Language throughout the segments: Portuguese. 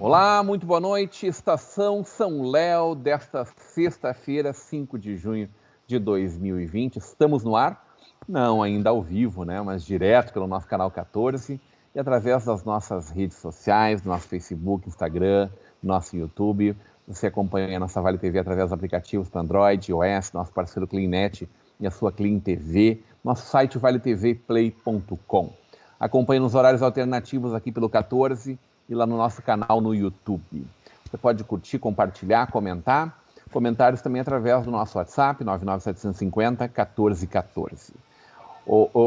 Olá, muito boa noite. Estação São Léo, desta sexta-feira, 5 de junho de 2020. Estamos no ar, não ainda ao vivo, né, mas direto pelo nosso canal 14 e através das nossas redes sociais, do nosso Facebook, Instagram, nosso YouTube. Você acompanha a nossa Vale TV através dos aplicativos para Android, iOS, nosso parceiro CleanNet e a sua Clean TV, nosso site valetvplay.com. Acompanhe nos horários alternativos aqui pelo 14 e lá no nosso canal no YouTube. Você pode curtir, compartilhar, comentar. Comentários também através do nosso WhatsApp, 99750-1414.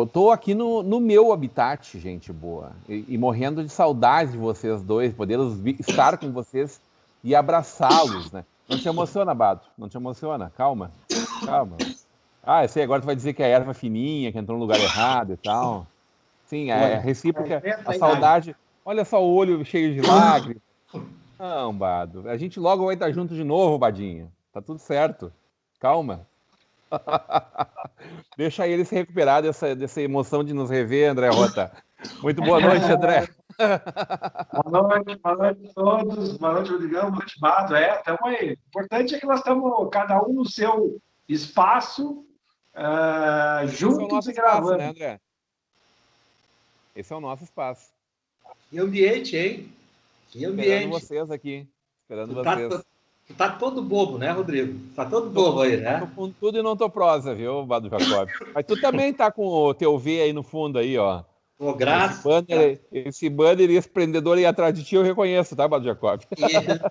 Estou aqui no meu habitat, gente boa, e morrendo de saudade de vocês dois, poder estar com vocês e abraçá-los, né? Não te emociona, Bado? Não te emociona? Calma, calma. Ah, eu sei, agora tu vai dizer que a erva é fininha, que entrou no lugar errado e tal. Sim, é recíproca, a saudade. Olha só o olho cheio de lágrimas. Não, Bado. A gente logo vai estar junto de novo, Badinha. Tá tudo certo. Calma. Deixa ele se recuperar dessa emoção de nos rever, André Rota. Muito boa noite, André. Boa noite a todos. Boa noite, Rodrigão. Boa noite, Bado. Estamos aí. O importante é que nós estamos, cada um no seu espaço, juntos e gravando. Né, André? Esse é o nosso espaço. Que ambiente, hein? Que ambiente. Esperando vocês aqui. Esperando vocês. Tu tá todo bobo, né, Rodrigo? Tá todo bobo aí, né? Tô com tudo e não tô prosa, viu, Bado Jacob? Mas tu também tá com o teu V aí no fundo aí, ó. Pô, graças. Esse banner e esse prendedor aí atrás de ti eu reconheço, tá, Bado Jacob?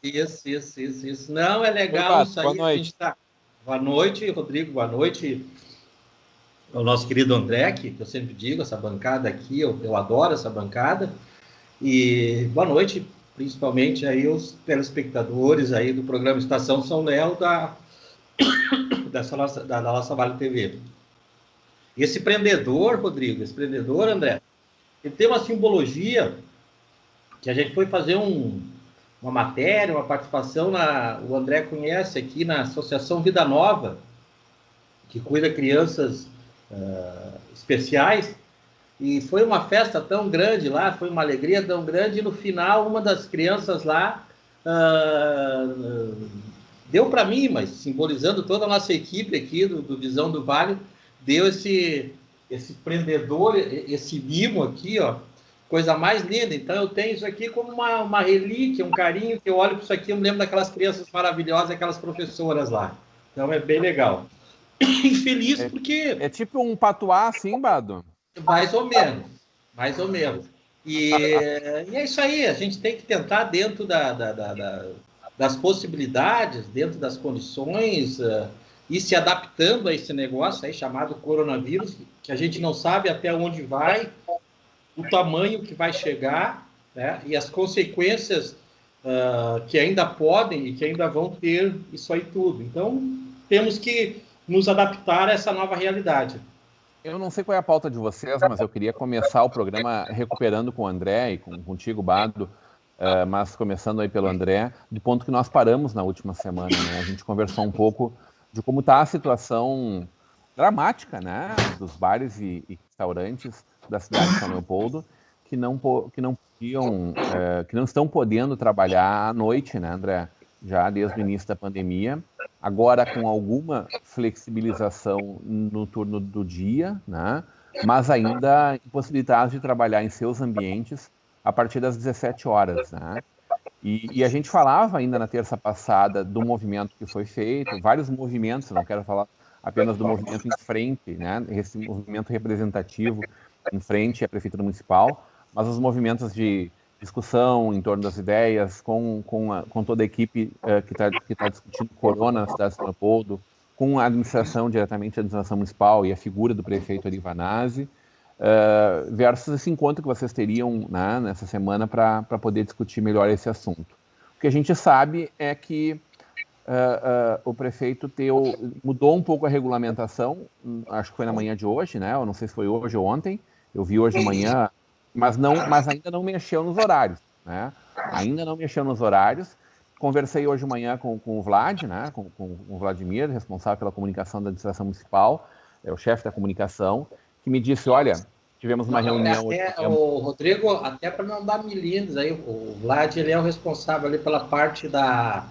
Isso. Não, é legal isso aí. Boa noite. A gente tá... Boa noite, Rodrigo. Boa noite ao nosso querido André, que eu sempre digo, essa bancada aqui, eu adoro essa bancada. E boa noite, principalmente aí os telespectadores aí do programa Estação São Léo da nossa Vale TV. E esse prendedor, Rodrigo, André, ele tem uma simbologia que a gente foi fazer uma matéria, uma participação, o André conhece aqui na Associação Vida Nova, que cuida de crianças especiais, e foi uma festa tão grande lá, foi uma alegria tão grande, e no final uma das crianças lá deu para mim, mas simbolizando toda a nossa equipe aqui do Visão do Vale, deu esse prendedor, esse mimo aqui, ó, coisa mais linda. Então eu tenho isso aqui como uma relíquia, um carinho, que eu olho para isso aqui, eu me lembro daquelas crianças maravilhosas, aquelas professoras lá. Então é bem legal. Infeliz porque... É tipo um patuá assim, Bado? Mais ou menos. E é isso aí, a gente tem que tentar dentro das possibilidades, dentro das condições, ir se adaptando a esse negócio aí chamado coronavírus, que a gente não sabe até onde vai, o tamanho que vai chegar, né, e as consequências que ainda podem e que ainda vão ter isso aí tudo. Então, temos que nos adaptar a essa nova realidade. Eu não sei qual é a pauta de vocês, mas eu queria começar o programa recuperando com o André e contigo, Bado, mas começando aí pelo André, do ponto que nós paramos na última semana, né? A gente conversou um pouco de como está a situação dramática, né, dos bares e restaurantes da cidade de São Leopoldo, que não estão podendo trabalhar à noite, né, André? Já desde o início da pandemia, agora com alguma flexibilização no turno do dia, né? Mas ainda impossibilitados de trabalhar em seus ambientes a partir das 17 horas, né? E a gente falava ainda na terça passada do movimento que foi feito, vários movimentos, não quero falar apenas do movimento em frente, né? Esse movimento representativo em frente à Prefeitura Municipal, mas os movimentos de discussão em torno das ideias, com toda a equipe que tá discutindo corona na cidade de São Leopoldo, com a administração, diretamente a administração municipal e a figura do prefeito Ari Vanazzi, versus esse encontro que vocês teriam, né, nessa semana para poder discutir melhor esse assunto. O que a gente sabe é que o prefeito mudou um pouco a regulamentação, acho que foi na manhã de hoje, né? Eu não sei se foi hoje ou ontem, eu vi hoje de manhã, mas ainda não mexeu nos horários, né? Ainda não mexeu nos horários. Conversei hoje de manhã com o Vlad, né? Com o Vladimir, responsável pela comunicação da administração municipal, é o chefe da comunicação, que me disse, olha, tivemos uma reunião... O Rodrigo, até para não dar milindres, aí, o Vlad, ele é o responsável ali pela parte da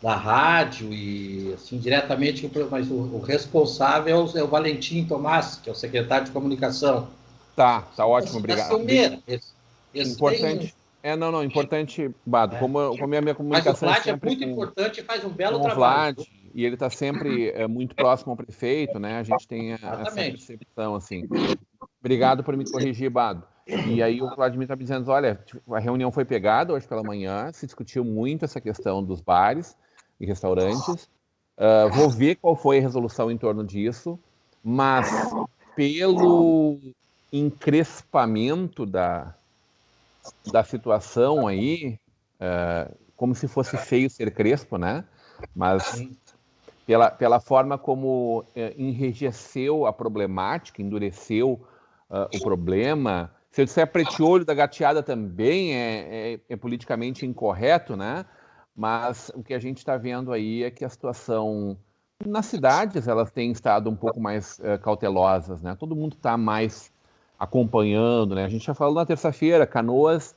rádio e, assim, diretamente, mas o responsável é o Valentim Tomás, que é o secretário de comunicação. Tá ótimo, obrigado. Importante. Importante, Bado, como a minha comunicação mas o Vlad é sempre muito importante e faz um belo com trabalho. o Vlad, e ele está sempre muito próximo ao prefeito, né? A gente tem essa percepção, assim. Obrigado por me corrigir, Bado. E aí o Vladimir está me dizendo, olha, a reunião foi pegada hoje pela manhã, se discutiu muito essa questão dos bares e restaurantes. Vou ver qual foi a resolução em torno disso, mas pelo encrespamento da situação aí, como se fosse feio ser crespo, né? Mas pela forma como enrijeceu a problemática, endureceu o problema. Se eu disser pretiolho da gateada também é politicamente incorreto, né? Mas o que a gente está vendo aí é que a situação nas cidades elas têm estado um pouco mais cautelosas, né? Todo mundo está mais acompanhando, né? A gente já falou na terça-feira, Canoas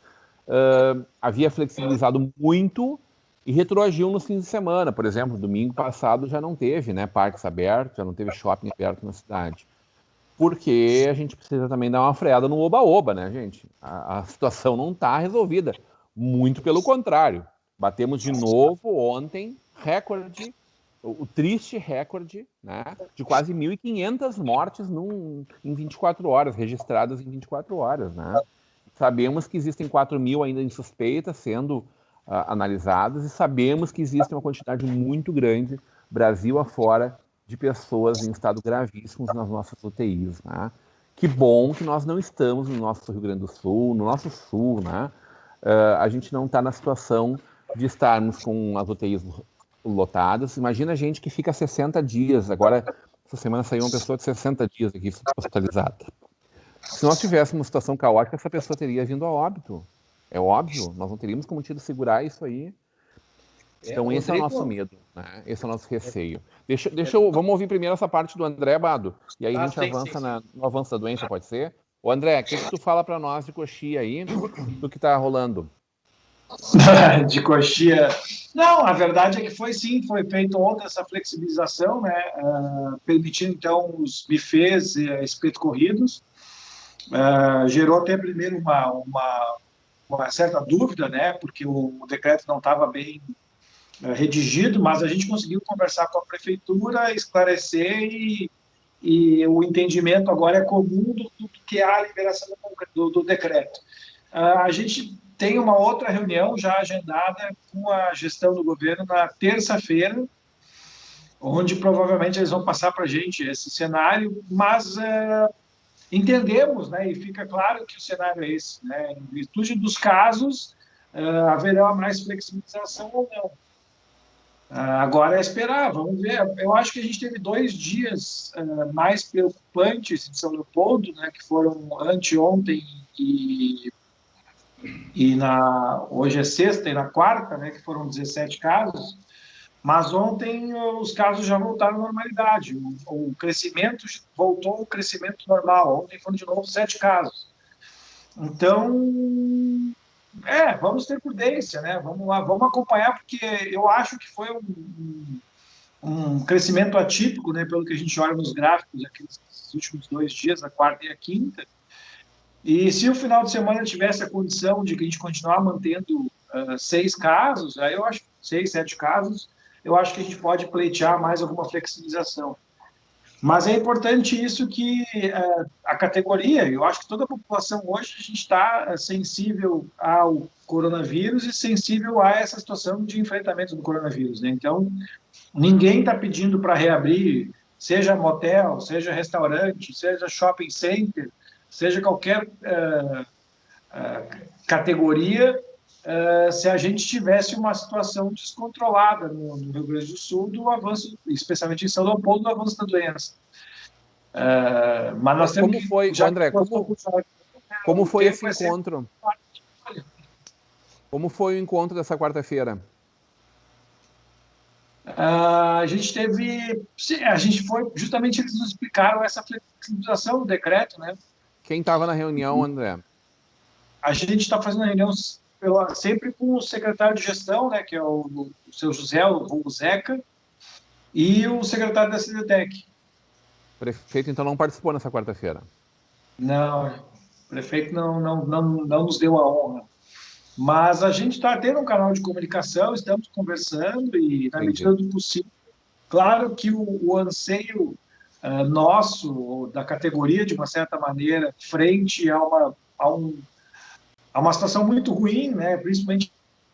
havia flexibilizado muito e retroagiu nos fins de semana. Por exemplo, domingo passado já não teve, né, parques abertos, já não teve shopping aberto na cidade. Porque a gente precisa também dar uma freada no oba-oba, né, gente? A situação não está resolvida. Muito pelo contrário. Batemos de novo ontem recorde, o triste recorde, né, de quase 1.500 mortes em 24 horas, registradas em 24 horas, né? Sabemos que existem 4.000 ainda em suspeita sendo analisadas e sabemos que existe uma quantidade muito grande, Brasil afora, de pessoas em estado gravíssimo nas nossas UTIs, né? Que bom que nós não estamos no nosso Rio Grande do Sul, no nosso sul, né? A gente não está na situação de estarmos com as UTIs lotadas. Imagina a gente que fica 60 dias. Agora, essa semana saiu uma pessoa de 60 dias aqui hospitalizada. Se nós tivéssemos uma situação caótica, essa pessoa teria vindo a óbito. É óbvio, nós não teríamos como segurar isso aí. Então, esse é o nosso medo, né? Esse é o nosso receio. Vamos ouvir primeiro essa parte do André, Bado, e aí a gente avança no avanço da doença, pode ser? Ô, André, o que tu fala para nós de Coxia aí, do que está rolando? De Coxia. Não, a verdade é que foi feita ontem essa flexibilização, né? Permitindo, então, os bufês e espetos corridos. Gerou até primeiro uma certa dúvida, né? Porque o decreto não estava bem redigido, mas a gente conseguiu conversar com a prefeitura, esclarecer e o entendimento agora é comum do que é a liberação do decreto. A gente tem uma outra reunião já agendada com a gestão do governo na terça-feira, onde provavelmente eles vão passar para a gente esse cenário, mas entendemos, né, e fica claro que o cenário é esse, né, em virtude dos casos, haverá mais flexibilização ou não. Agora é esperar, vamos ver. Eu acho que a gente teve 2 dias mais preocupantes em São Leopoldo, né, que foram anteontem hoje é sexta e na quarta, né, que foram 17 casos, mas ontem os casos já voltaram à normalidade, o crescimento voltou ao crescimento normal, ontem foram de novo 7 casos. Então, vamos ter prudência, né? Vamos lá, vamos acompanhar, porque eu acho que foi um crescimento atípico, né? Pelo que a gente olha nos gráficos aqui nos últimos 2 dias, a quarta e a quinta. E se o final de semana tivesse a condição de que a gente continuar mantendo 6 casos, aí eu acho 6, 7 casos, eu acho que a gente pode pleitear mais alguma flexibilização. Mas é importante isso que a categoria, eu acho que toda a população hoje, a gente está sensível ao coronavírus e sensível a essa situação de enfrentamento do coronavírus, né? Então, ninguém está pedindo para reabrir, seja motel, seja restaurante, seja shopping center, seja qualquer categoria, se a gente tivesse uma situação descontrolada no Rio Grande do Sul do avanço, especialmente em São Leopoldo, do avanço da doença. Mas nós temos como foi, André, como foi esse encontro? Como foi o encontro dessa quarta-feira? A gente foi, justamente eles nos explicaram essa flexibilização do decreto, né? Quem estava na reunião, André? A gente está fazendo reunião sempre com o secretário de gestão, né, que é o seu José, o Zeca, e o secretário da CDTEC. O prefeito, então, não participou nessa quarta-feira? Não, o prefeito não nos deu a honra. Mas a gente está tendo um canal de comunicação, estamos conversando e, na medida do possível, claro que o anseio nosso, da categoria, de uma certa maneira, frente a uma situação muito ruim, né? Principalmente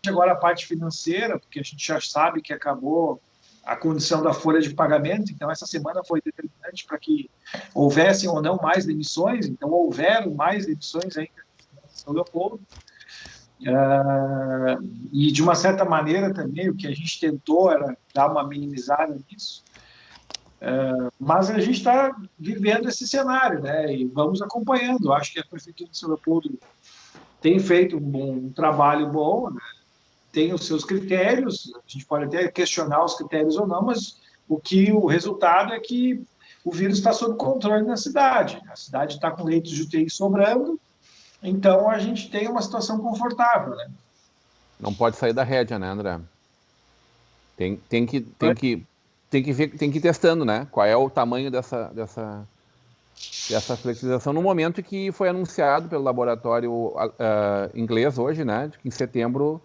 agora a parte financeira, porque a gente já sabe que acabou a condição da folha de pagamento, então essa semana foi determinante para que houvessem ou não mais demissões, então houveram mais demissões ainda em São Leopoldo. E, de uma certa maneira, também, o que a gente tentou era dar uma minimizada nisso, mas a gente está vivendo esse cenário, né? E vamos acompanhando. Acho que a Prefeitura de São Leopoldo tem feito um trabalho bom, né? Tem os seus critérios, a gente pode até questionar os critérios ou não, mas o resultado é que o vírus está sob controle na cidade. A cidade está com leitos de UTI sobrando, então a gente tem uma situação confortável, né? Não pode sair da rédea, né, André? Tem que ver, tem que ir testando, né? Qual é o tamanho dessa flexibilização no momento que foi anunciado pelo laboratório inglês hoje, né? De que em setembro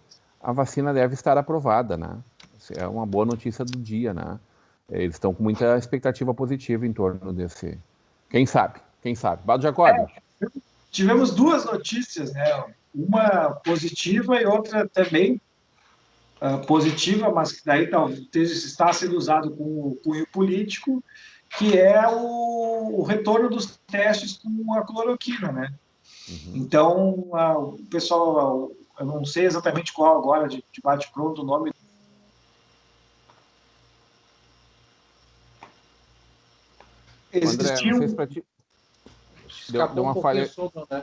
a vacina deve estar aprovada, né? Isso é uma boa notícia do dia, né? Eles estão com muita expectativa positiva em torno desse. Quem sabe? Bado Jacob. Tivemos duas notícias, né? Uma positiva e outra também positiva, mas que daí talvez está sendo usado com o cunho político, que é o retorno dos testes com a cloroquina, né? Uhum. Então, o pessoal, eu não sei exatamente qual agora, de bate-pronto, o nome. André, não sei se para ti... Deu uma falha. Som, né?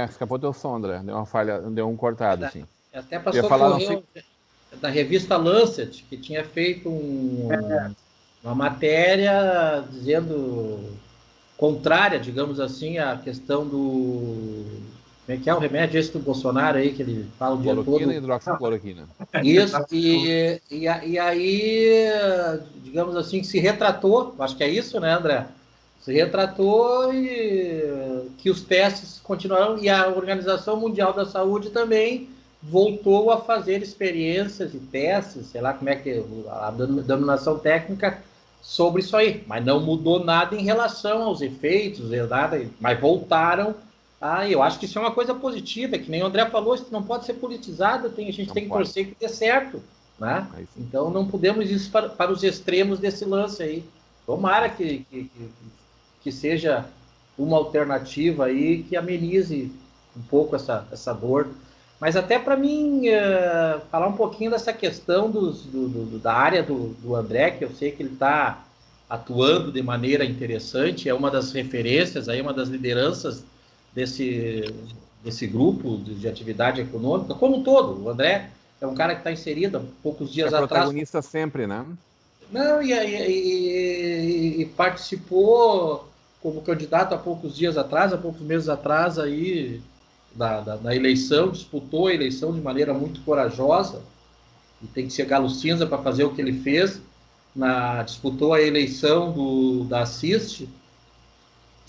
Escapou teu som, André. Deu uma falha, deu um cortado, assim. Até passou correu da revista Lancet, que tinha feito uma matéria dizendo contrária, digamos assim, à questão do... Como é que é o remédio esse do Bolsonaro aí, que ele fala o dia todo? Cloroquina e hidroxicloroquina. Isso, e aí, digamos assim, se retratou, acho que é isso, né, André? Se retratou e que os testes continuaram, e a Organização Mundial da Saúde também voltou a fazer experiências e testes, sei lá como é que a denominação técnica sobre isso aí, mas não mudou nada em relação aos efeitos, nada, mas voltaram. Eu acho que isso é uma coisa positiva, que nem o André falou, isso não pode ser politizado, a gente tem que torcer que dê certo, né? Então não podemos ir para os extremos desse lance aí. Tomara que seja uma alternativa aí que amenize um pouco essa dor. Mas até para mim falar um pouquinho dessa questão da área do André, que eu sei que ele está atuando de maneira interessante, é uma das referências, aí, uma das lideranças desse grupo de atividade econômica, como um todo. O André é um cara que está inserido há poucos dias atrás. Protagonista sempre, né? Não, e participou como candidato há poucos meses atrás, aí, da eleição, disputou a eleição de maneira muito corajosa, e tem que ser galo cinza para fazer o que ele fez, disputou a eleição da Assist,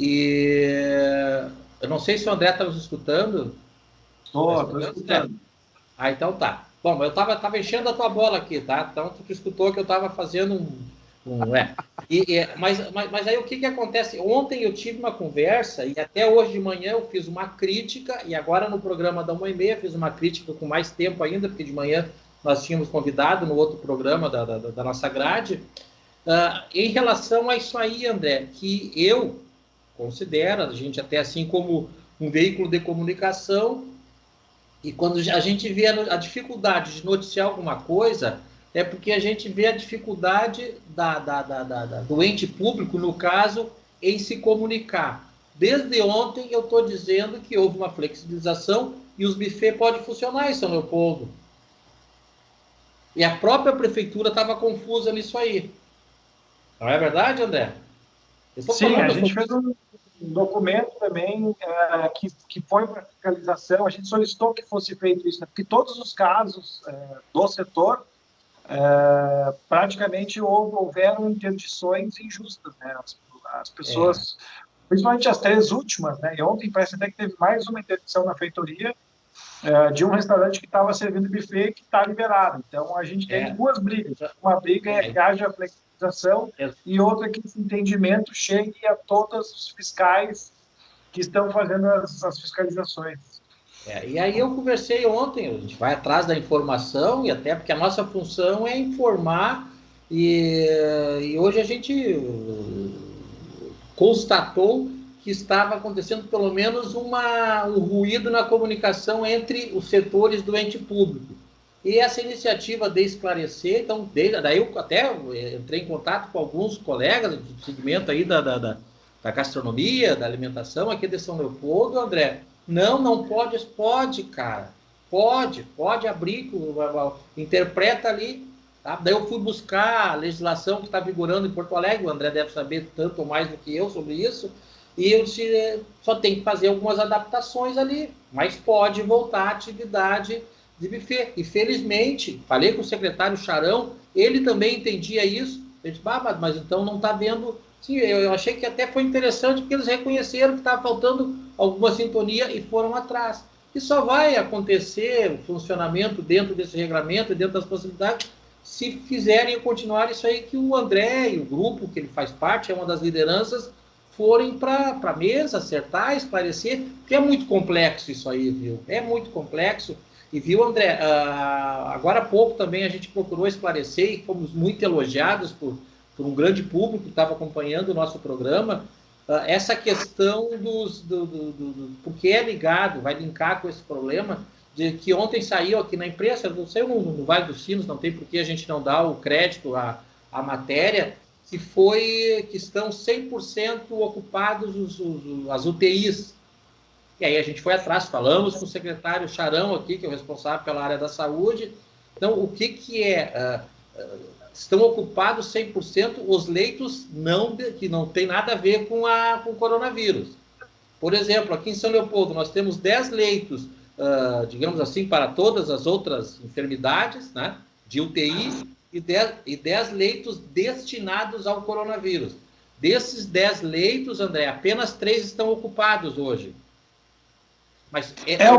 e eu não sei se o André está nos escutando. Estou escutando. Então tá. Bom, eu estava enchendo a tua bola aqui, tá? Então tu escutou que eu estava fazendo mas aí o que acontece? Ontem eu tive uma conversa e até hoje de manhã eu fiz uma crítica, e agora no programa da 1h30 fiz uma crítica com mais tempo ainda, porque de manhã nós tínhamos convidado no outro programa da nossa grade, em relação a isso aí, André, que eu considero, a gente até assim como um veículo de comunicação, e quando a gente vê a dificuldade de noticiar alguma coisa, é porque a gente vê a dificuldade do ente público, no caso, em se comunicar. Desde ontem eu estou dizendo que houve uma flexibilização e os buffets podem funcionar em São Leopoldo. E a própria prefeitura estava confusa nisso aí. Não é verdade, André? Sim, a gente fez documento também que foi para fiscalização. A gente solicitou que fosse feito isso, né? Porque todos os casos do setor praticamente houveram interdições injustas, né? As pessoas, principalmente as 3 últimas, né? E ontem parece até que teve mais uma interdição na feitoria de um restaurante que estava servindo buffet que está liberado. Então, a gente tem 2 brigas. Uma briga é que haja flexibilização e outra que esse entendimento chegue a todos os fiscais que estão fazendo as fiscalizações. E aí eu conversei ontem, a gente vai atrás da informação, e até porque a nossa função é informar, e hoje a gente constatou que estava acontecendo pelo menos um ruído na comunicação entre os setores do ente público. E essa iniciativa de esclarecer, então, daí eu até entrei em contato com alguns colegas do segmento aí da gastronomia, da alimentação aqui de São Leopoldo, André. Não pode, cara. Pode abrir, interpreta ali. Tá? Daí eu fui buscar a legislação que está vigorando em Porto Alegre, o André deve saber tanto ou mais do que eu sobre isso, e eu disse, só tem que fazer algumas adaptações ali, mas pode voltar à atividade de buffet. E felizmente, falei com o secretário Charão, ele também entendia isso. Ele disse, mas então não está vendo. Sim, eu achei que até foi interessante, porque eles reconheceram que estava faltando alguma sintonia e foram atrás. E só vai acontecer o funcionamento dentro desse regramento e dentro das possibilidades se fizerem e continuar isso aí que o André e o grupo que ele faz parte, é uma das lideranças, forem para a mesa, acertar, esclarecer, porque é muito complexo isso aí, viu? É muito complexo. E viu, André, agora há pouco também a gente procurou esclarecer e fomos muito elogiados por um grande público que estava acompanhando o nosso programa, essa questão porque é ligado, vai linkar com esse problema, de que ontem saiu aqui na imprensa, não saiu no Vale dos Sinos, não tem por que a gente não dar o crédito à matéria, que estão 100% ocupados as UTIs. E aí a gente foi atrás, falamos com o secretário Charão aqui, que é o responsável pela área da saúde. Então, o que é? Estão ocupados 100% os leitos que não tem nada a ver com o coronavírus. Por exemplo, aqui em São Leopoldo, nós temos 10 leitos, digamos assim, para todas as outras enfermidades, né, de UTI, e 10 leitos destinados ao coronavírus. Desses 10 leitos, André, apenas 3 estão ocupados hoje. Mas o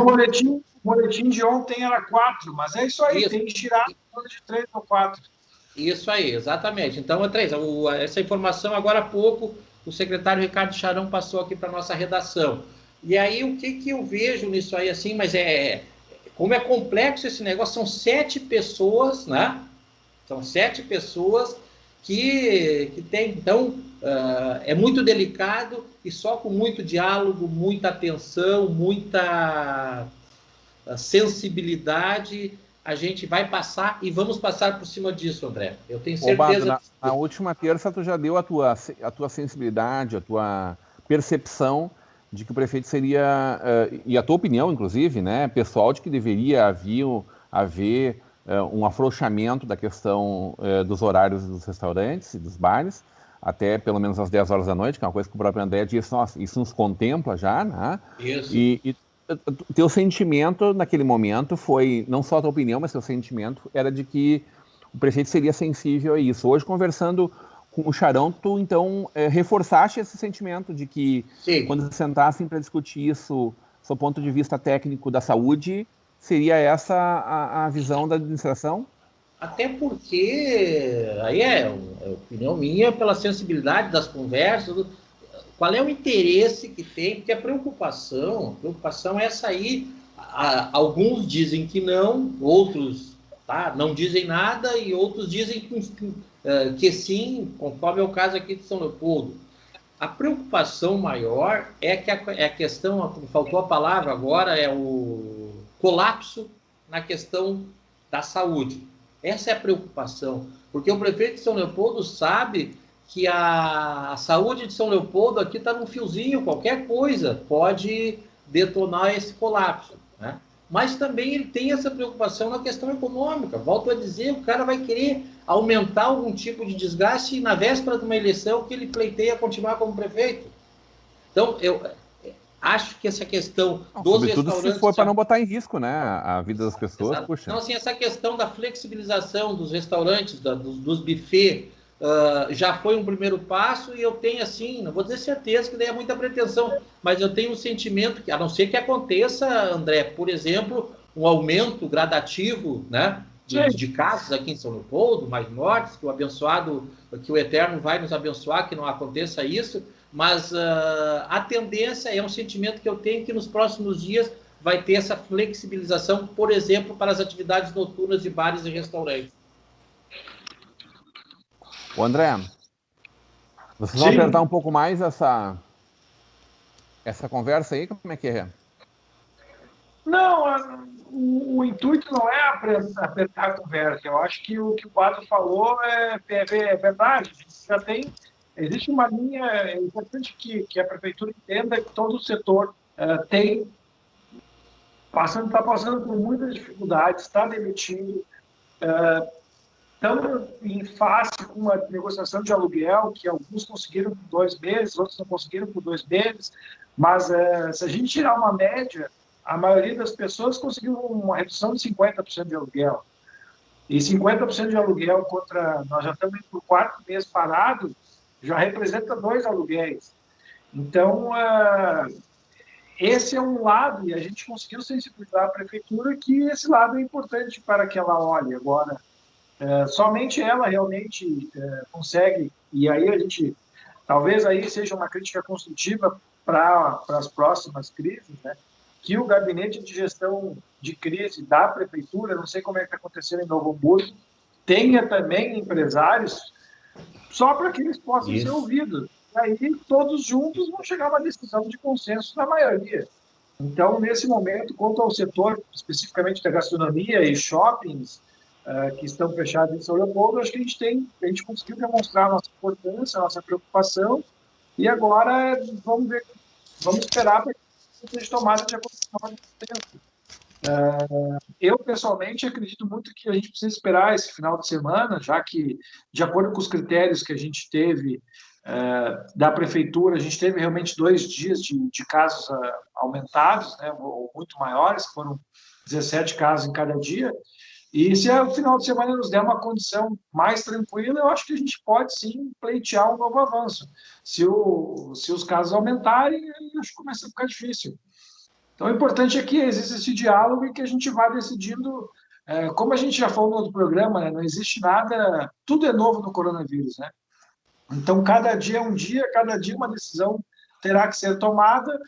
boletim de ontem era 4, mas é isso aí, tem que tirar de 3 ou 4. Isso aí, exatamente. Então, essa informação, agora há pouco, o secretário Ricardo Charão passou aqui para a nossa redação. E aí, o que eu vejo nisso aí, assim, mas como é complexo esse negócio, são 7 pessoas, né? São 7 pessoas que tem, então, é muito delicado e só com muito diálogo, muita atenção, muita sensibilidade, a gente vai passar e vamos passar por cima disso, André. Eu tenho certeza. Na última terça, tu já deu a tua sensibilidade, a tua percepção de que o prefeito seria, e a tua opinião, inclusive, né, pessoal, de que deveria haver um afrouxamento da questão dos horários dos restaurantes e dos bares, até pelo menos às 10 horas da noite, que é uma coisa que o próprio André disse, nossa, isso nos contempla já, né? Isso. E teu sentimento naquele momento foi, não só a tua opinião, mas teu sentimento era de que o prefeito seria sensível a isso. Hoje, conversando com o Charão, tu então reforçaste esse sentimento de que Sim. Quando sentassem para discutir isso, do ponto de vista técnico da saúde, seria essa a visão da administração? Até porque, aí é opinião minha, pela sensibilidade das conversas, qual é o interesse que tem, porque a preocupação é essa aí. Alguns dizem que não, outros não dizem nada e outros dizem que sim, conforme é o caso aqui de São Leopoldo. A preocupação maior é que a questão, faltou a palavra agora, é o colapso na questão da saúde. Essa é a preocupação, porque o prefeito de São Leopoldo sabe que a saúde de São Leopoldo aqui está num fiozinho, qualquer coisa pode detonar esse colapso, né? Mas também ele tem essa preocupação na questão econômica. Volto a dizer, o cara vai querer aumentar algum tipo de desgaste na véspera de uma eleição que ele pleiteia continuar como prefeito. Então, eu acho que essa questão dos restaurantes... se for para não botar em risco, né, a vida das pessoas, Exato. Puxa. Então, assim, essa questão da flexibilização dos restaurantes, dos buffets, já foi um primeiro passo, e eu tenho, assim, não vou dizer certeza que daí é muita pretensão, mas eu tenho um sentimento que, a não ser que aconteça, André, por exemplo, um aumento gradativo, né, de casos aqui em São Leopoldo, mais mortes, que o abençoado, que o Eterno vai nos abençoar, que não aconteça isso, mas a tendência é um sentimento que eu tenho que nos próximos dias vai ter essa flexibilização, por exemplo, para as atividades noturnas de bares e restaurantes. O André, vocês vão apertar um pouco mais essa conversa aí? Como é que é? Não, o intuito não é apertar a conversa. Eu acho que o Quadro falou é verdade. Já tem, existe uma linha, é importante que a prefeitura entenda que todo o setor está passando por muitas dificuldades, está demitindo, estamos em face com uma negociação de aluguel, que alguns conseguiram por 2 meses, outros não conseguiram por 2 meses, mas se a gente tirar uma média, a maioria das pessoas conseguiu uma redução de 50% de aluguel. E 50% de aluguel contra... Nós já estamos por 4 meses parado, já representa 2 aluguéis. Então, esse é um lado, e a gente conseguiu sensibilizar a prefeitura que esse lado é importante para que ela olhe. Agora, somente ela realmente consegue, e aí a gente... Talvez aí seja uma crítica construtiva para as próximas crises, né? Que o gabinete de gestão de crise da prefeitura, não sei como é que está acontecendo em Novo Hamburgo, tenha também empresários só para que eles possam ser ouvidos. E aí todos juntos vão chegar a uma decisão de consenso da maioria. Então, nesse momento, quanto ao setor, especificamente da gastronomia e shoppings, que estão fechados em São Leopoldo, acho que a gente conseguiu demonstrar a nossa importância, a nossa preocupação, e agora vamos esperar para que seja tomada de acordo. Eu, pessoalmente, acredito muito que a gente precisa esperar esse final de semana, já que, de acordo com os critérios que a gente teve da prefeitura, a gente teve realmente 2 dias de casos aumentados, né, ou muito maiores, foram 17 casos em cada dia, e se o final de semana nos der uma condição mais tranquila, eu acho que a gente pode sim pleitear um novo avanço. Se os casos aumentarem, acho que começa a ficar difícil. Então, o importante é que exista esse diálogo e que a gente vá decidindo, como a gente já falou no outro programa, né, não existe nada, tudo é novo no coronavírus, né? Então, cada dia é um dia, cada dia uma decisão terá que ser tomada.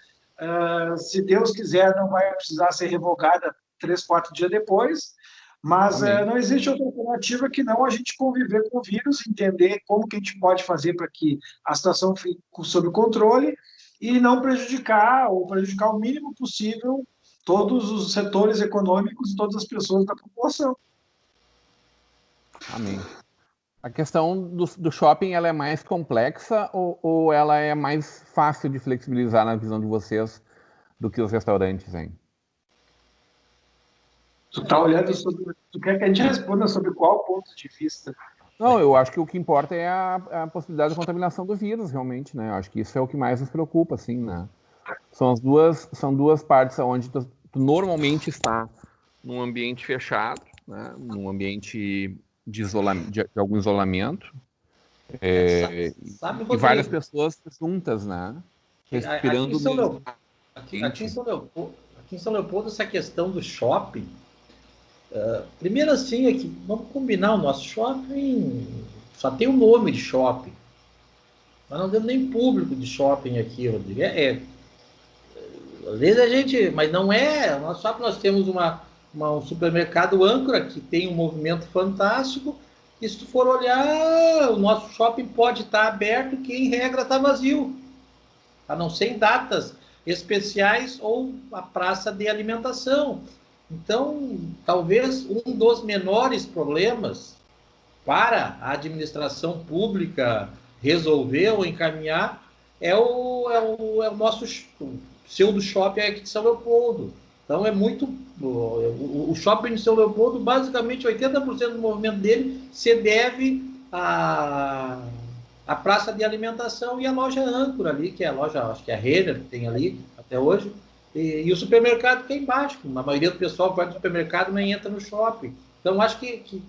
Se Deus quiser, não vai precisar ser revogada 3, 4 dias depois, mas não existe outra alternativa que não a gente conviver com o vírus, entender como que a gente pode fazer para que a situação fique sob controle e não prejudicar, ou prejudicar o mínimo possível, todos os setores econômicos e todas as pessoas da população. Amém. A questão do shopping, ela é mais complexa ou ela é mais fácil de flexibilizar na visão de vocês do que os restaurantes, hein? Tu está olhando sobre... Tu quer que a gente responda sobre qual ponto de vista? Não, eu acho que o que importa é a possibilidade de contaminação do vírus, realmente, né? Eu acho que isso é o que mais nos preocupa, assim, né? São duas partes onde tu normalmente está num ambiente fechado, né? Num ambiente de algum isolamento, e várias pessoas juntas, né? Respirando aqui em São Leopoldo, essa questão do shopping, primeiro assim, é que vamos combinar, o nosso shopping só tem o nome de shopping. Nós não temos nem público de shopping aqui, Rodrigo. Às vezes a gente... Mas não é... Só que nós temos um supermercado âncora que tem um movimento fantástico. E se tu for olhar, o nosso shopping pode estar aberto, que em regra está vazio. A não ser em datas especiais ou a praça de alimentação. Então, talvez um dos menores problemas para a administração pública resolver ou encaminhar é o nosso pseudo shopping aqui de São Leopoldo. Então é muito... O shopping de São Leopoldo, basicamente 80% do movimento dele se deve à a praça de alimentação e a loja âncora ali, que é a loja, acho que é a Renner, que tem ali até hoje, e o supermercado que é embaixo. A maioria do pessoal que vai no supermercado nem entra no shopping. Então, acho que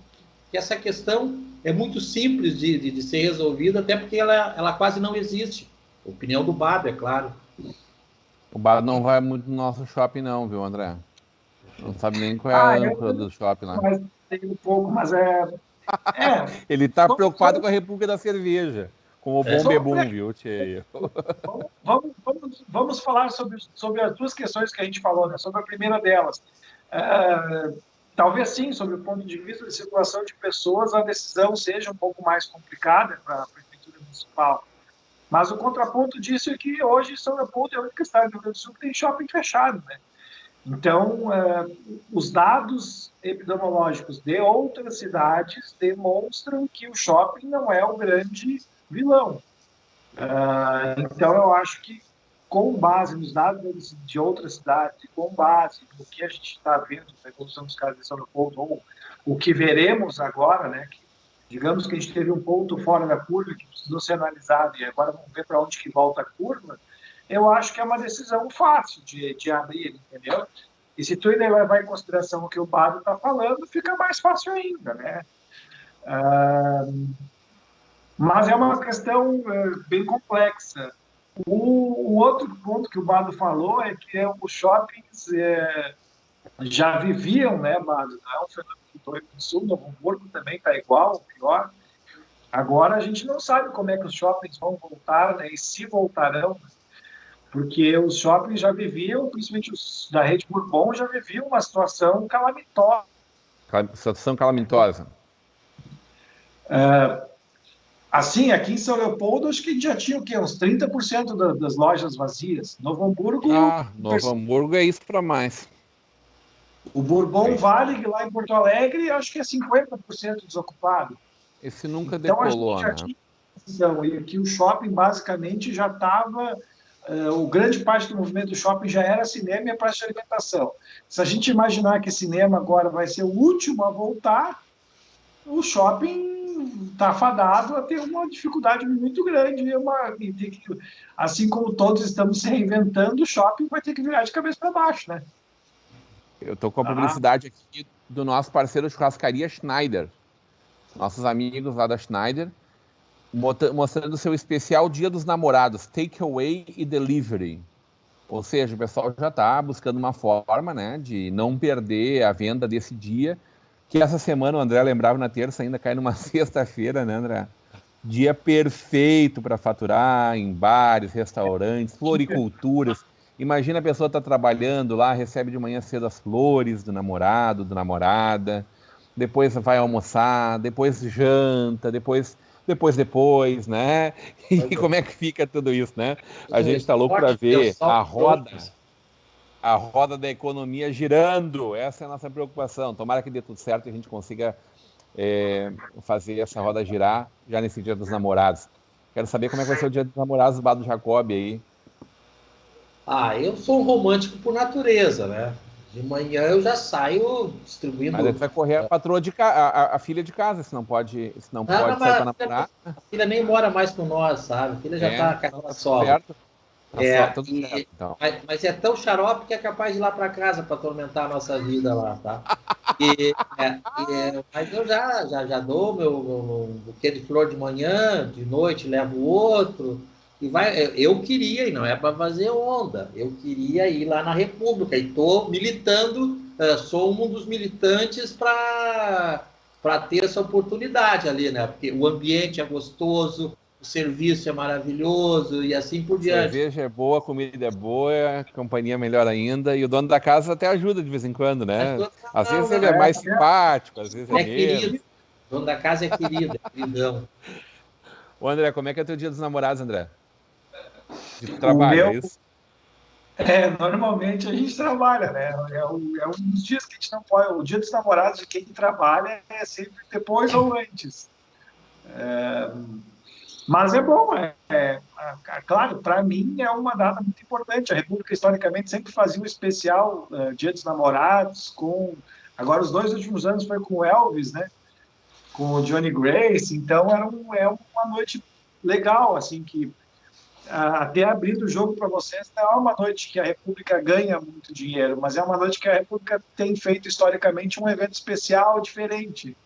essa questão é muito simples de ser resolvida, até porque ela quase não existe. Opinião do Bado, é claro. O Bado não vai muito no nosso shopping não, viu, André? Não sabe nem qual é a âncora do shopping lá. Mas tem um pouco, mas Ele está preocupado com a República da Cerveja, com o bom bebum, viu, tchê? Vamos falar sobre as duas questões que a gente falou, né? Sobre a primeira delas. Talvez sim, sobre o ponto de vista de circulação de pessoas, a decisão seja um pouco mais complicada para a Prefeitura Municipal. Mas o contraponto disso é que hoje São Leopoldo é a única cidade do Rio Grande do Sul que tem shopping fechado, né? Então, os dados epidemiológicos de outras cidades demonstram que o shopping não é o grande vilão. Então, eu acho que, com base nos dados de outras cidades, com base no que a gente está vendo na evolução dos casos de São Leopoldo, ou o que veremos agora, né, que, digamos que a gente teve um ponto fora da curva que precisou ser analisado, e agora vamos ver para onde que volta a curva, eu acho que é uma decisão fácil de abrir, entendeu? E se tu ainda levar em consideração o que o Bado está falando, fica mais fácil ainda, né? Mas é uma questão bem complexa. O outro ponto que o Bado falou é que os shoppings já viviam, né, Bado? Não é um fenômeno do Rio Grande do Sul, Novo Hamburgo também está igual, pior. Agora a gente não sabe como é que os shoppings vão voltar, né, e se voltarão, porque os shoppings já viviam, principalmente os da Rede Bourbon, já viviam uma situação calamitosa. Situação calamitosa. Assim, aqui em São Leopoldo, acho que a gente já tinha o quê? Uns 30% das lojas vazias. Novo Hamburgo... Novo Hamburgo é isso para mais. O Bourbon Valley, lá em Porto Alegre, acho que é 50% desocupado. Esse nunca decolou, então, a gente já tinha, e aqui o shopping, basicamente, já estava... o grande parte do movimento do shopping já era cinema e a praça de alimentação. Se a gente imaginar que cinema agora vai ser o último a voltar, o shopping está fadado a ter uma dificuldade muito grande. Assim como todos estamos se reinventando, o shopping vai ter que virar de cabeça para baixo, né? Eu estou com a publicidade aqui do nosso parceiro Churrascaria Schneider. Nossos amigos lá da Schneider, mostrando o seu especial Dia dos Namorados, Takeaway e Delivery. Ou seja, o pessoal já está buscando uma forma, né, de não perder a venda desse dia, que essa semana o André lembrava, na terça ainda cai numa sexta-feira, né, André? Dia perfeito para faturar em bares, restaurantes, floriculturas. Imagina a pessoa tá trabalhando lá, recebe de manhã cedo as flores do namorado, da namorada, depois vai almoçar, depois janta, depois, né? E como é que fica tudo isso, né? A gente tá louco para ver a roda da economia girando. Essa é a nossa preocupação. Tomara que dê tudo certo e a gente consiga fazer essa roda girar já nesse Dia dos Namorados. Quero saber como é que vai ser o Dia dos Namorados do Bado Jacob aí. Eu sou um romântico por natureza, né? De manhã eu já saio distribuindo... Mas aí tu vai correr a patroa a filha de casa, se não pode sair para namorar. A filha nem mora mais com nós, sabe? A filha já tá carreira solo. Certo. Tudo certo, então. Mas é tão xarope que é capaz de ir lá para casa para atormentar a nossa vida lá, tá? Mas eu já dou meu buquê de flor de manhã, de noite levo outro... Eu queria, e não é para fazer onda, eu queria ir lá na República, e estou militando, sou um dos militantes para ter essa oportunidade ali, né? Porque o ambiente é gostoso, o serviço é maravilhoso e assim por diante. Cerveja é boa, comida é boa, a companhia é melhor ainda, e o dono da casa até ajuda de vez em quando, né? Às vezes ele é mais simpático, às vezes é querido. O dono da casa é querido, é queridão. Ô André, como é que é o teu Dia dos Namorados, André? De trabalho, é isso? Normalmente a gente trabalha, né? É um dos dias que a gente não pode. O Dia dos Namorados de quem trabalha é sempre depois ou antes. Mas é bom, claro, para mim é uma data muito importante. A República, historicamente, sempre fazia um especial Dia dos Namorados, agora os 2 últimos anos foi com o Elvis, né? Com o Johnny Grace, então é uma noite legal, assim, que até abrindo o jogo para vocês, não é uma noite que a República ganha muito dinheiro, mas é uma noite que a República tem feito historicamente um evento especial, diferente.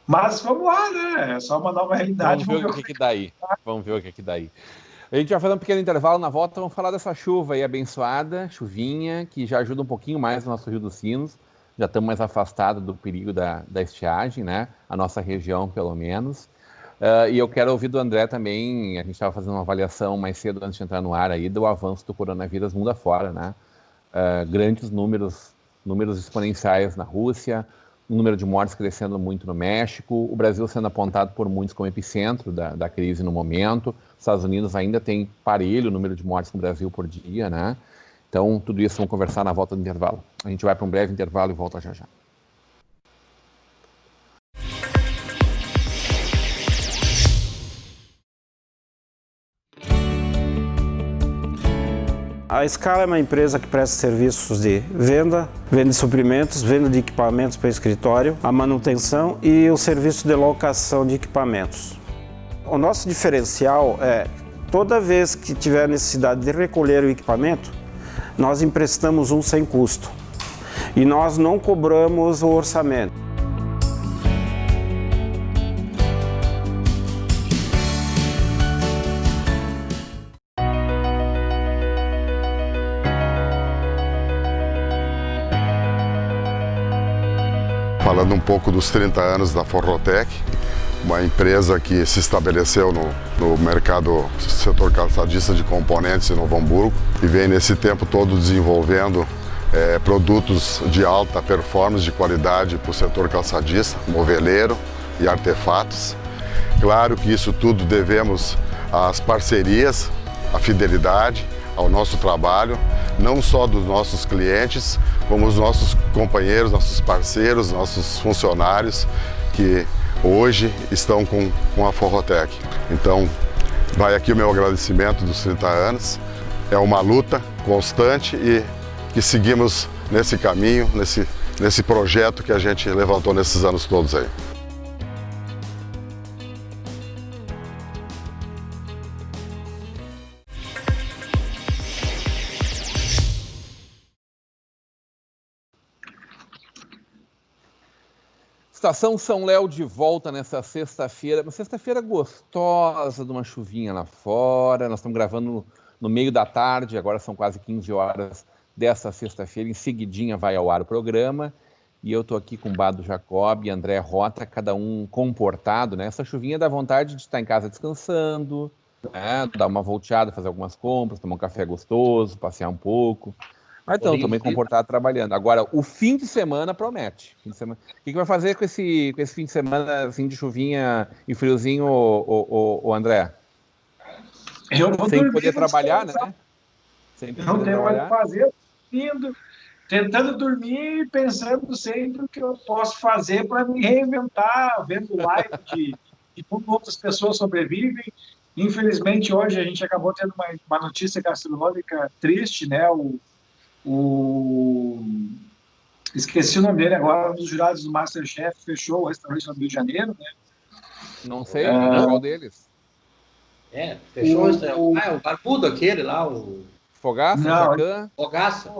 Mas vamos lá, né? É só uma nova realidade. Vamos ver o que dá aí. Vamos ver o que dá aí. A gente vai fazer um pequeno intervalo na volta, vamos falar dessa chuva aí abençoada, chuvinha, que já ajuda um pouquinho mais o nosso Rio dos Sinos. Já estamos mais afastados do perigo da estiagem, né? A nossa região, pelo menos. E eu quero ouvir do André também, a gente estava fazendo uma avaliação mais cedo antes de entrar no ar aí, do avanço do coronavírus mundo afora, né? Grandes números exponenciais na Rússia, o número de mortes crescendo muito no México, o Brasil sendo apontado por muitos como epicentro da crise no momento, os Estados Unidos ainda tem parelho o número de mortes no Brasil por dia, né? Então, tudo isso vamos conversar na volta do intervalo. A gente vai para um breve intervalo e volta já já. A Scala é uma empresa que presta serviços de venda de suprimentos, venda de equipamentos para escritório, a manutenção e o serviço de locação de equipamentos. O nosso diferencial é, toda vez que tiver necessidade de recolher o equipamento, nós emprestamos um sem custo e nós não cobramos o orçamento. Falando um pouco dos 30 anos da Forrotec, uma empresa que se estabeleceu no mercado setor calçadista de componentes em Novo Hamburgo e vem nesse tempo todo desenvolvendo produtos de alta performance, de qualidade para o setor calçadista, moveleiro e artefatos. Claro que isso tudo devemos às parcerias, à fidelidade, ao nosso trabalho, não só dos nossos clientes, como os nossos companheiros, nossos parceiros, nossos funcionários que hoje estão com a Forrotec. Então, vai aqui o meu agradecimento dos 30 anos. É uma luta constante e que seguimos nesse caminho, nesse projeto que a gente levantou nesses anos todos aí. Estação São Léo de volta nessa sexta-feira, uma sexta-feira gostosa, de uma chuvinha lá fora. Nós estamos gravando no meio da tarde, agora são quase 15 horas dessa sexta-feira. Em seguidinha vai ao ar o programa. E eu estou aqui com Bado Jacob e André Rota, cada um comportado, né? Essa chuvinha dá vontade de estar em casa descansando, né? Dar uma volteada, fazer algumas compras, tomar um café gostoso, passear um pouco. Mas então, também comportado trabalhando. Agora, o fim de semana promete. Fim de semana. O que vai fazer com esse fim de semana assim, de chuvinha e friozinho, o André? Eu vou sem poder trabalhar, né? Sem poder não tenho mais o que fazer, tentando dormir e pensando sempre o que eu posso fazer para me reinventar, vendo live de como outras pessoas sobrevivem. Infelizmente, hoje a gente acabou tendo uma notícia gastronômica triste, né? Esqueci o nome dele agora, um dos jurados do Masterchef fechou o restaurante no Rio de Janeiro, né? Não sei, qual deles? Fechou o barbudo aquele lá, o... Fogaça, Jacan? Fogaça.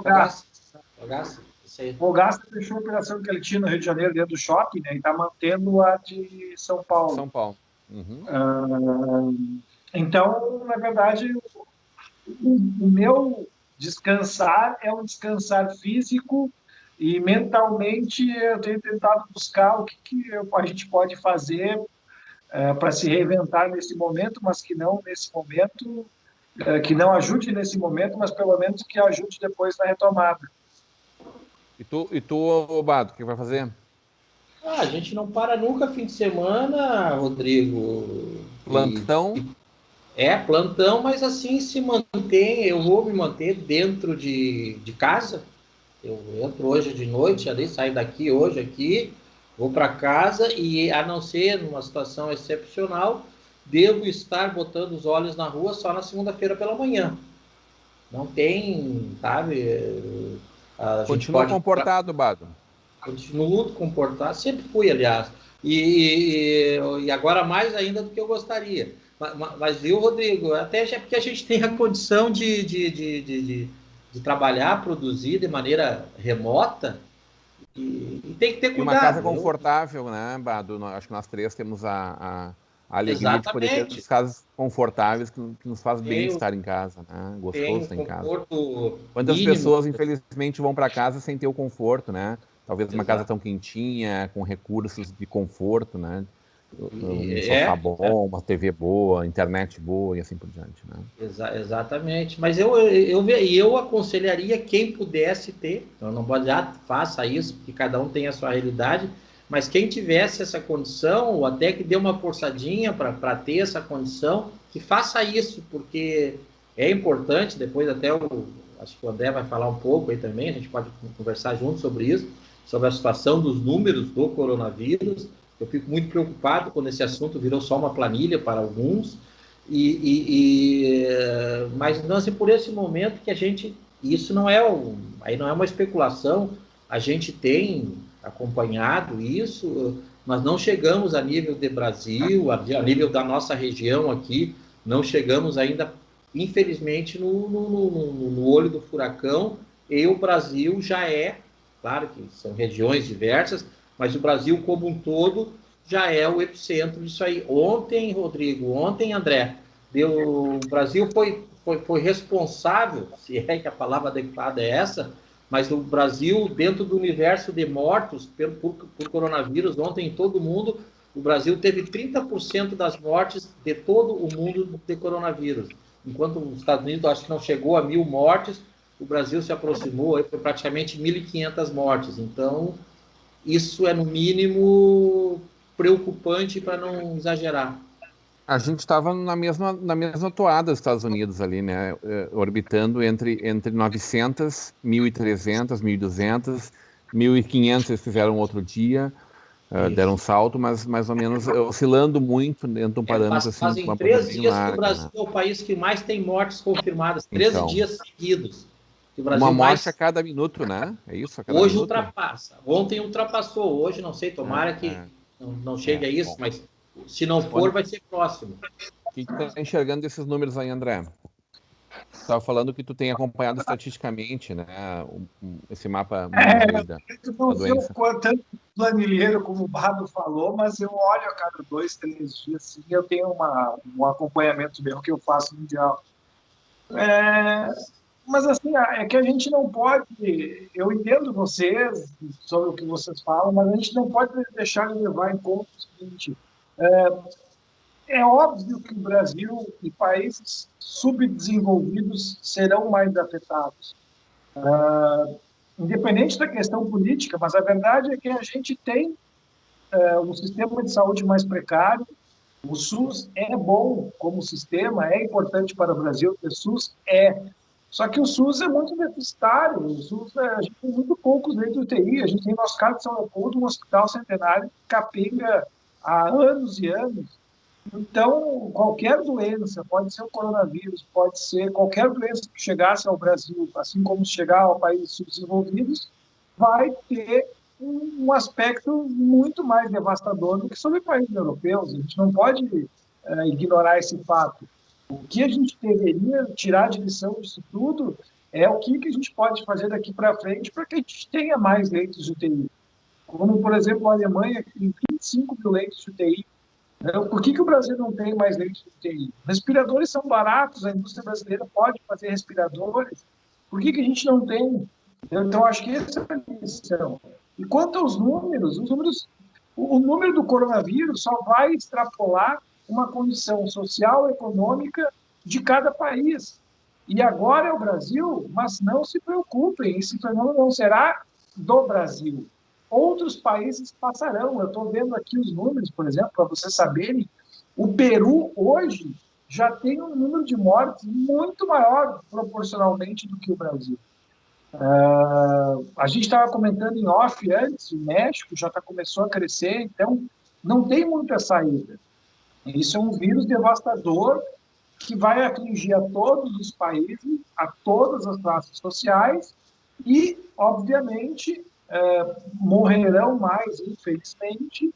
Fogaça fechou a operação que ele tinha no Rio de Janeiro dentro do shopping, né? E está mantendo a de São Paulo. São Paulo. Uhum. Então, na verdade, o meu descansar é um descansar físico e mentalmente eu tenho tentado buscar o que a gente pode fazer para se reinventar nesse momento, mas que não nesse momento, que não ajude nesse momento, mas pelo menos que ajude depois na retomada. E tu, Bado, o que vai fazer? A gente não para nunca fim de semana, Rodrigo. Plantão? Plantão, mas assim se mantém, eu vou me manter dentro de casa. Eu entro hoje de noite, ali saio daqui hoje aqui, vou para casa e, a não ser numa situação excepcional, devo estar botando os olhos na rua só na segunda-feira pela manhã. Não tem, sabe... Continua comportado, Bado? Continuo comportado, sempre fui, aliás. E e agora mais ainda do que eu gostaria. Mas viu, Rodrigo, até porque a gente tem a condição de trabalhar, produzir de maneira remota, e tem que ter cuidado. E uma casa confortável, né, Bado? Acho que nós três temos a alegria de poder ter as casas confortáveis que nos faz bem estar em casa, né? Gostoso estar em casa. Quantas pessoas, infelizmente, vão para casa sem ter o conforto, né? Talvez uma casa tão quentinha, com recursos de conforto, né? Um sofá bom, uma TV boa, internet boa e assim por diante, né? Exatamente. Mas eu aconselharia quem pudesse ter, então não pode faça isso, porque cada um tem a sua realidade, mas quem tivesse essa condição, ou até que dê uma forçadinha para ter essa condição, que faça isso, porque é importante, depois até acho que o André vai falar um pouco aí também, a gente pode conversar junto sobre isso, sobre a situação dos números do coronavírus. Eu fico muito preocupado quando esse assunto virou só uma planilha para alguns, mas não assim, por esse momento que a gente, isso não é aí não é uma especulação, a gente tem acompanhado isso, nós não chegamos a nível de Brasil, a nível da nossa região aqui, não chegamos ainda, infelizmente, no olho do furacão, e o Brasil já claro que são regiões diversas, mas o Brasil como um todo já é o epicentro disso aí. Ontem, Rodrigo, André, o Brasil foi responsável, se é que a palavra adequada é essa, mas o Brasil, dentro do universo de mortos por coronavírus, ontem em todo o mundo, o Brasil teve 30% das mortes de todo o mundo de coronavírus. Enquanto os Estados Unidos, acho que não chegou a 1.000 mortes, o Brasil se aproximou, foi praticamente 1.500 mortes. Então, isso é, no mínimo, preocupante, para não exagerar. A gente estava na mesma toada dos Estados Unidos ali, né? Orbitando entre 900, 1.300, 1.200, 1.500 eles fizeram outro dia, deram um salto, mas mais ou menos oscilando muito dentro de um parâmetro assim. Fazem 13 dias que o Brasil é o país que mais tem mortes confirmadas, 13 dias seguidos. Uma morte a cada minuto, né? É isso? Hoje ultrapassa. Ontem ultrapassou. Hoje, não sei, tomara que não chegue a isso, mas se não for, vai ser próximo. O que tu está enxergando desses números aí, André? Você estava falando que tu tem acompanhado estatisticamente, né? Esse mapa Eu não sou tanto planilheiro como o Bado falou, mas eu olho a cada 2, 3 dias, sim, eu tenho um acompanhamento mesmo que eu faço mundial. Mas, assim, é que a gente não pode... Eu entendo vocês, sobre o que vocês falam, mas a gente não pode deixar de levar em conta o seguinte. É óbvio que o Brasil e países subdesenvolvidos serão mais afetados. Independente da questão política, mas a verdade é que a gente tem um sistema de saúde mais precário. O SUS é bom como sistema, é importante para o Brasil, o SUS Só que o SUS é muito deficitário, o SUS, a gente tem muito poucos leitos de UTI, a gente tem, no nosso caso de São Leopoldo, um hospital centenário capenga há anos e anos. Então, qualquer doença, pode ser o coronavírus, pode ser qualquer doença que chegasse ao Brasil, assim como chegar ao países subdesenvolvidos, vai ter um aspecto muito mais devastador do que sobre países europeus. A gente não pode ignorar esse fato. O que a gente deveria tirar de lição disso tudo é o que a gente pode fazer daqui para frente para que a gente tenha mais leitos de UTI. Como, por exemplo, a Alemanha, que tem 25 mil leitos de UTI. Por que o Brasil não tem mais leitos de UTI? Respiradores são baratos, a indústria brasileira pode fazer respiradores. Por que a gente não tem? Então, acho que essa é a lição. E quanto aos números, o número do coronavírus só vai extrapolar uma condição social e econômica de cada país. E agora é o Brasil, mas não se preocupem, esse fenômeno não será do Brasil. Outros países passarão. Eu estou vendo aqui os números, por exemplo, para vocês saberem, o Peru hoje já tem um número de mortes muito maior proporcionalmente do que o Brasil. A gente estava comentando em off antes, o México já começou a crescer, então não tem muita saída. Isso é um vírus devastador que vai atingir a todos os países, a todas as classes sociais e, obviamente, morrerão mais, infelizmente,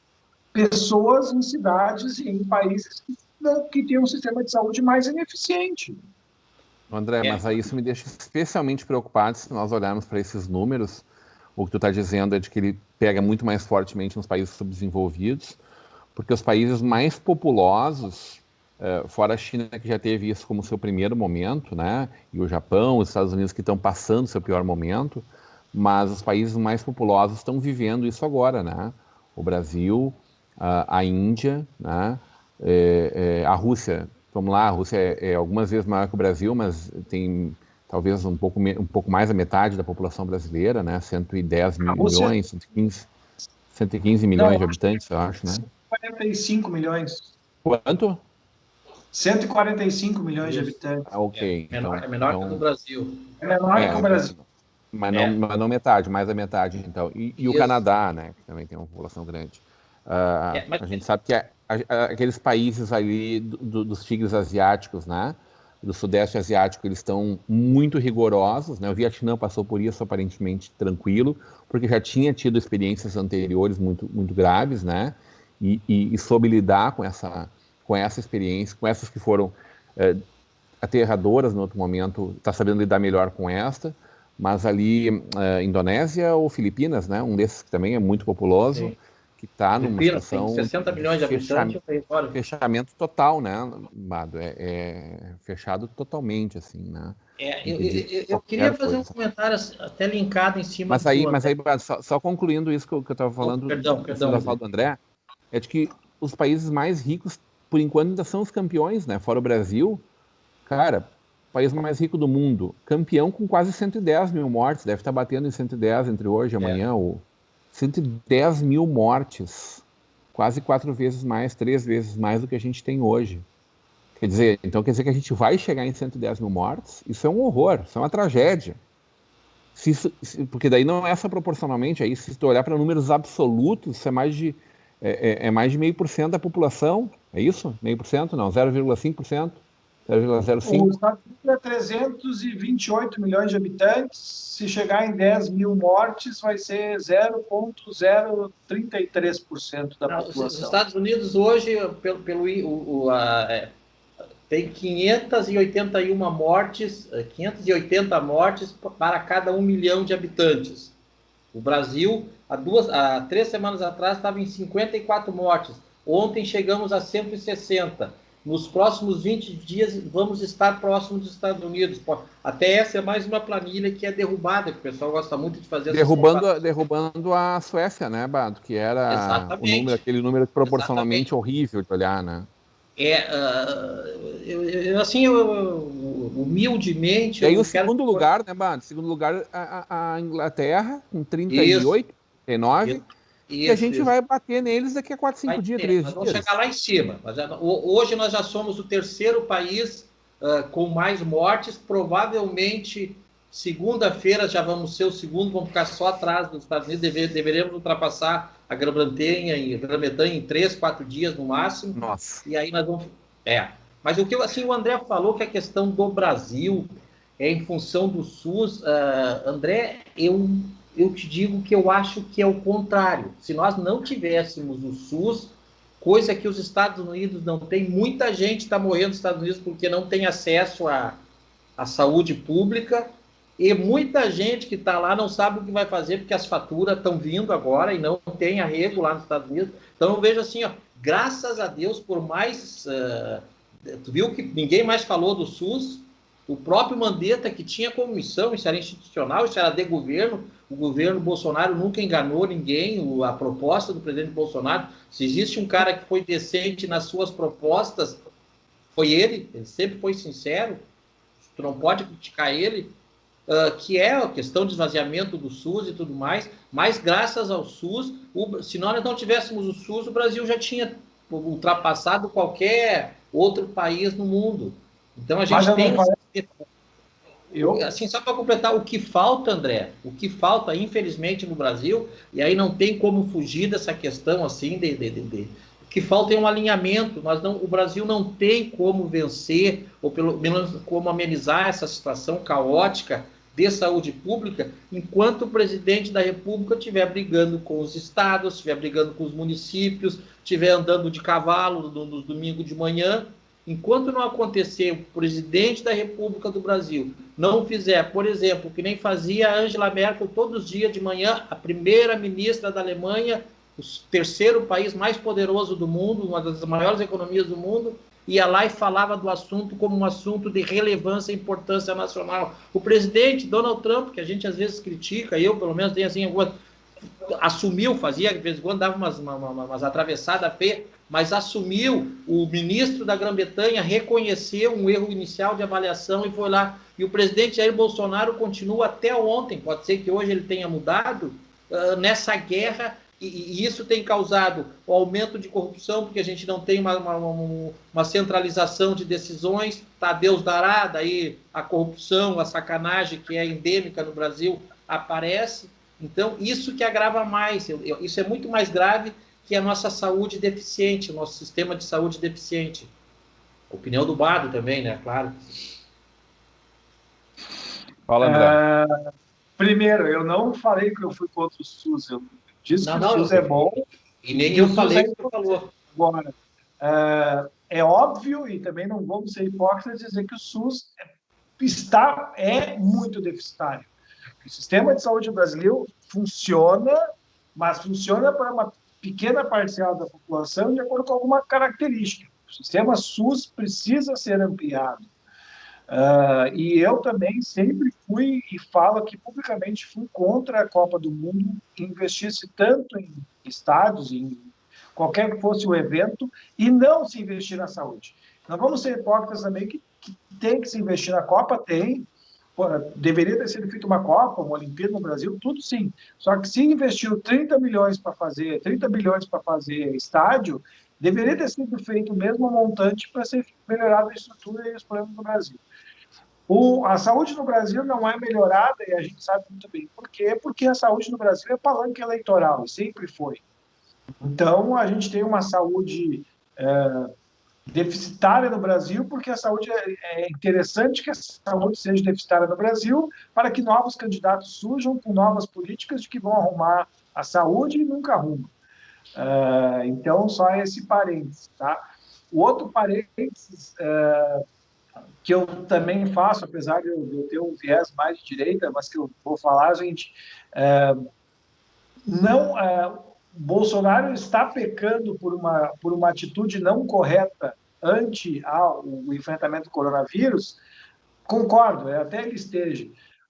pessoas em cidades e em países que têm um sistema de saúde mais ineficiente. André, mas aí isso me deixa especialmente preocupado se nós olharmos para esses números. O que tu está dizendo é de que ele pega muito mais fortemente nos países subdesenvolvidos, porque os países mais populosos, fora a China, que já teve isso como seu primeiro momento, né? E o Japão, os Estados Unidos, que estão passando seu pior momento, mas os países mais populosos estão vivendo isso agora, né? O Brasil, a Índia, né? A Rússia. Vamos lá, a Rússia é algumas vezes maior que o Brasil, mas tem talvez um pouco mais da metade da população brasileira, né? 110 milhões, 115 milhões de habitantes, eu acho, né? 145 milhões. Quanto? 145 milhões de habitantes. Ok. É menor que o do Brasil. É menor que o Brasil. Mas não metade, mais da metade, então. E o Canadá, né? Que também tem uma população grande. A gente sabe que aqueles países ali dos tigres asiáticos, né? Do Sudeste Asiático, eles estão muito rigorosos, né? O Vietnã passou por isso aparentemente tranquilo, porque já tinha tido experiências anteriores muito, muito graves, né? E soube lidar com essa experiência, com essas que foram aterradoras no outro momento, está sabendo lidar melhor com esta, mas ali, Indonésia ou Filipinas, né? Um desses que também é muito populoso, sim, que está numa situação... Tem 60 milhões de habitantes. Fechamento total, né, Mado? Fechado totalmente, assim, né? Eu queria fazer um comentário até linkado em cima mas aí, só concluindo isso que eu estava falando, da fala do André, é de que os países mais ricos, por enquanto, ainda são os campeões, né? Fora o Brasil, cara, país mais rico do mundo, campeão com quase 110 mil mortes, deve estar batendo em 110 entre hoje e amanhã, 110 mil mortes, quase 4 vezes mais, 3 vezes mais do que a gente tem hoje. Quer dizer que a gente vai chegar em 110 mil mortes? Isso é um horror, isso é uma tragédia. Porque daí não é só proporcionalmente, aí se tu olhar para números absolutos, isso é mais de 0,5% da população, é isso? 0,5%? Não, 0,5%? 0,05%? Os Estados Unidos é 328 milhões de habitantes, se chegar em 10 mil mortes, vai ser 0,033% da população. Os Estados Unidos hoje, tem 581 mortes, 580 mortes para cada 1 milhão de habitantes. O Brasil, há 3 semanas atrás, estava em 54 mortes. Ontem chegamos a 160. Nos próximos 20 dias vamos estar próximos dos Estados Unidos. Até essa é mais uma planilha que é derrubada, que o pessoal gosta muito de fazer. Derrubando a Suécia, né, Bado? Que era aquele número proporcionalmente horrível de olhar, né? Humildemente... E aí o segundo lugar, né, Bado? Segundo lugar, a Inglaterra, com 38, 39... E a gente vai bater neles daqui a 4, 5 dias, 3 dias. Vamos chegar lá em cima. Hoje nós já somos o 3º país com mais mortes. Provavelmente, segunda-feira já vamos ser o 2º, vamos ficar só atrás dos Estados Unidos. Deveremos ultrapassar a Grã-Bretanha em 3, 4 dias no máximo. Nossa. E aí nós vamos... Mas o que o André falou, que a questão do Brasil é em função do SUS. André, eu te digo que eu acho que é o contrário. Se nós não tivéssemos o SUS, coisa que os Estados Unidos não têm, muita gente está morrendo nos Estados Unidos porque não tem acesso à saúde pública, e muita gente que está lá não sabe o que vai fazer porque as faturas estão vindo agora e não tem arrego lá nos Estados Unidos. Então eu vejo assim, graças a Deus, por mais... tu viu que ninguém mais falou do SUS? O próprio Mandetta, que tinha como missão, isso era institucional, isso era de governo, o governo Bolsonaro nunca enganou ninguém, a proposta do presidente Bolsonaro, se existe um cara que foi decente nas suas propostas, foi ele sempre foi sincero, tu não pode criticar ele, que é a questão de esvaziamento do SUS e tudo mais, mas graças ao SUS, se nós não tivéssemos o SUS, o Brasil já tinha ultrapassado qualquer outro país no mundo. Então a gente tem... Assim, só para completar, o que falta, André, infelizmente, no Brasil, e aí não tem como fugir dessa questão, assim, o que falta é um alinhamento. O Brasil não tem como vencer, ou pelo menos como amenizar essa situação caótica de saúde pública, enquanto o presidente da República estiver brigando com os estados, estiver brigando com os municípios, estiver andando de cavalo no domingo de manhã. Enquanto não acontecer, o presidente da República do Brasil não fizer, por exemplo, que nem fazia a Angela Merkel todos os dias de manhã, a primeira-ministra da Alemanha, o terceiro país mais poderoso do mundo, uma das maiores economias do mundo, ia lá e falava do assunto como um assunto de relevância e importância nacional. O presidente Donald Trump, que a gente às vezes critica, eu pelo menos tenho assim, assumiu, fazia, de vez em quando dava umas atravessadas feias, mas assumiu, o ministro da Grã-Bretanha reconheceu um erro inicial de avaliação e foi lá. E o presidente Jair Bolsonaro continua até ontem, pode ser que hoje ele tenha mudado, nessa guerra. E isso tem causado o aumento de corrupção, porque a gente não tem uma centralização de decisões, tá, Deus dará, daí a corrupção, a sacanagem que é endêmica no Brasil aparece. Então, isso que agrava mais, isso é muito mais grave que a nossa saúde deficiente, o nosso sistema de saúde deficiente. Opinião do Bado também, né, claro. Fala, André. Primeiro, eu não falei que eu fui contra o SUS, eu disse que o SUS é bom. E nem eu falei o que você falou. Agora, é óbvio, e também não vamos ser hipócritas, dizer que o SUS é muito deficitário. O sistema de saúde brasileiro funciona, mas funciona para uma pequena parcela da população de acordo com alguma característica. O sistema SUS precisa ser ampliado. E eu também sempre fui, e falo aqui publicamente, fui contra a Copa do Mundo que investisse tanto em estádios, em qualquer que fosse o evento, e não se investir na saúde. Não vamos ser hipócritas também que tem que se investir na Copa, tem. Deveria ter sido feita uma Copa, uma Olimpíada no Brasil, tudo sim. Só que se investiu 30 bilhões para fazer estádio, deveria ter sido feito o mesmo montante para ser melhorada a estrutura e os problemas do Brasil. A saúde no Brasil não é melhorada, e a gente sabe muito bem por quê, porque a saúde no Brasil é palanque eleitoral, e sempre foi. Então, a gente tem uma saúde deficitária no Brasil, porque a saúde é interessante que a saúde seja deficitária no Brasil, para que novos candidatos surjam com novas políticas de que vão arrumar a saúde e nunca arrumam. Então, só esse parênteses, tá? O outro parênteses que eu também faço, apesar de eu ter um viés mais de direita, mas que eu vou falar, gente, Bolsonaro está pecando por uma atitude não correta ante o enfrentamento do coronavírus, concordo, até ele esteja,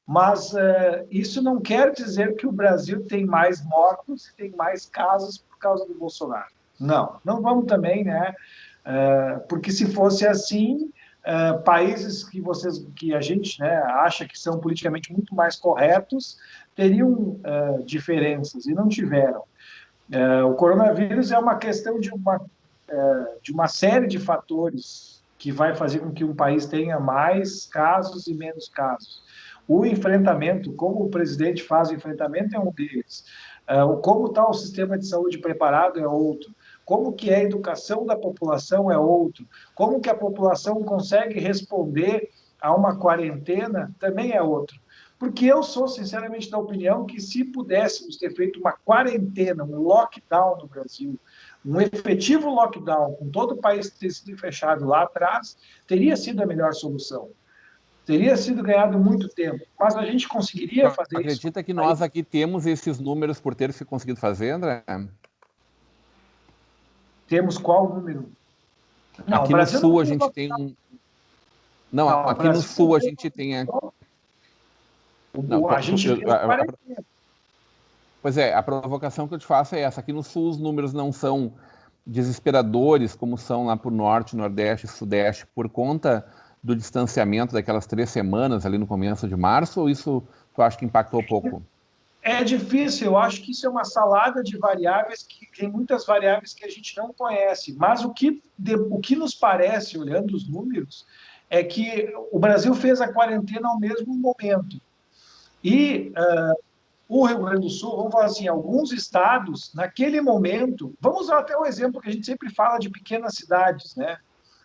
mas isso não quer dizer que o Brasil tem mais mortos e tem mais casos por causa do Bolsonaro. Não vamos também, né? Porque se fosse assim, países que a gente, né, acha que são politicamente muito mais corretos teriam diferenças, e não tiveram. O coronavírus é uma questão de uma série de fatores que vai fazer com que um país tenha mais casos e menos casos. O enfrentamento, como o presidente faz o enfrentamento, é um deles. Como está o sistema de saúde preparado é outro. Como que é a educação da população é outro. Como que a população consegue responder a uma quarentena também é outro. Porque eu sou, sinceramente, da opinião que se pudéssemos ter feito uma quarentena, um lockdown no Brasil, um efetivo lockdown, com todo o país ter sido fechado lá atrás, teria sido a melhor solução. Teria sido ganhado muito tempo. Mas a gente conseguiria fazer isso. Acredita que nós aqui temos esses números por ter se conseguido fazer, André? Temos qual número? Não, aqui no Sul a gente tem um... Não, aqui no Sul a gente tem... A gente tem 40. Pois é, a provocação que eu te faço é essa. Aqui no Sul os números não são desesperadores, como são lá para o Norte, Nordeste e Sudeste, por conta do distanciamento daquelas 3 semanas ali no começo de março, ou isso tu acha que impactou pouco? É difícil, eu acho que isso é uma salada de variáveis, que tem muitas variáveis que a gente não conhece, mas o que nos parece, olhando os números, é que o Brasil fez a quarentena ao mesmo momento. E o Rio Grande do Sul, vamos falar assim, alguns estados, naquele momento, vamos usar até o exemplo que a gente sempre fala de pequenas cidades, né?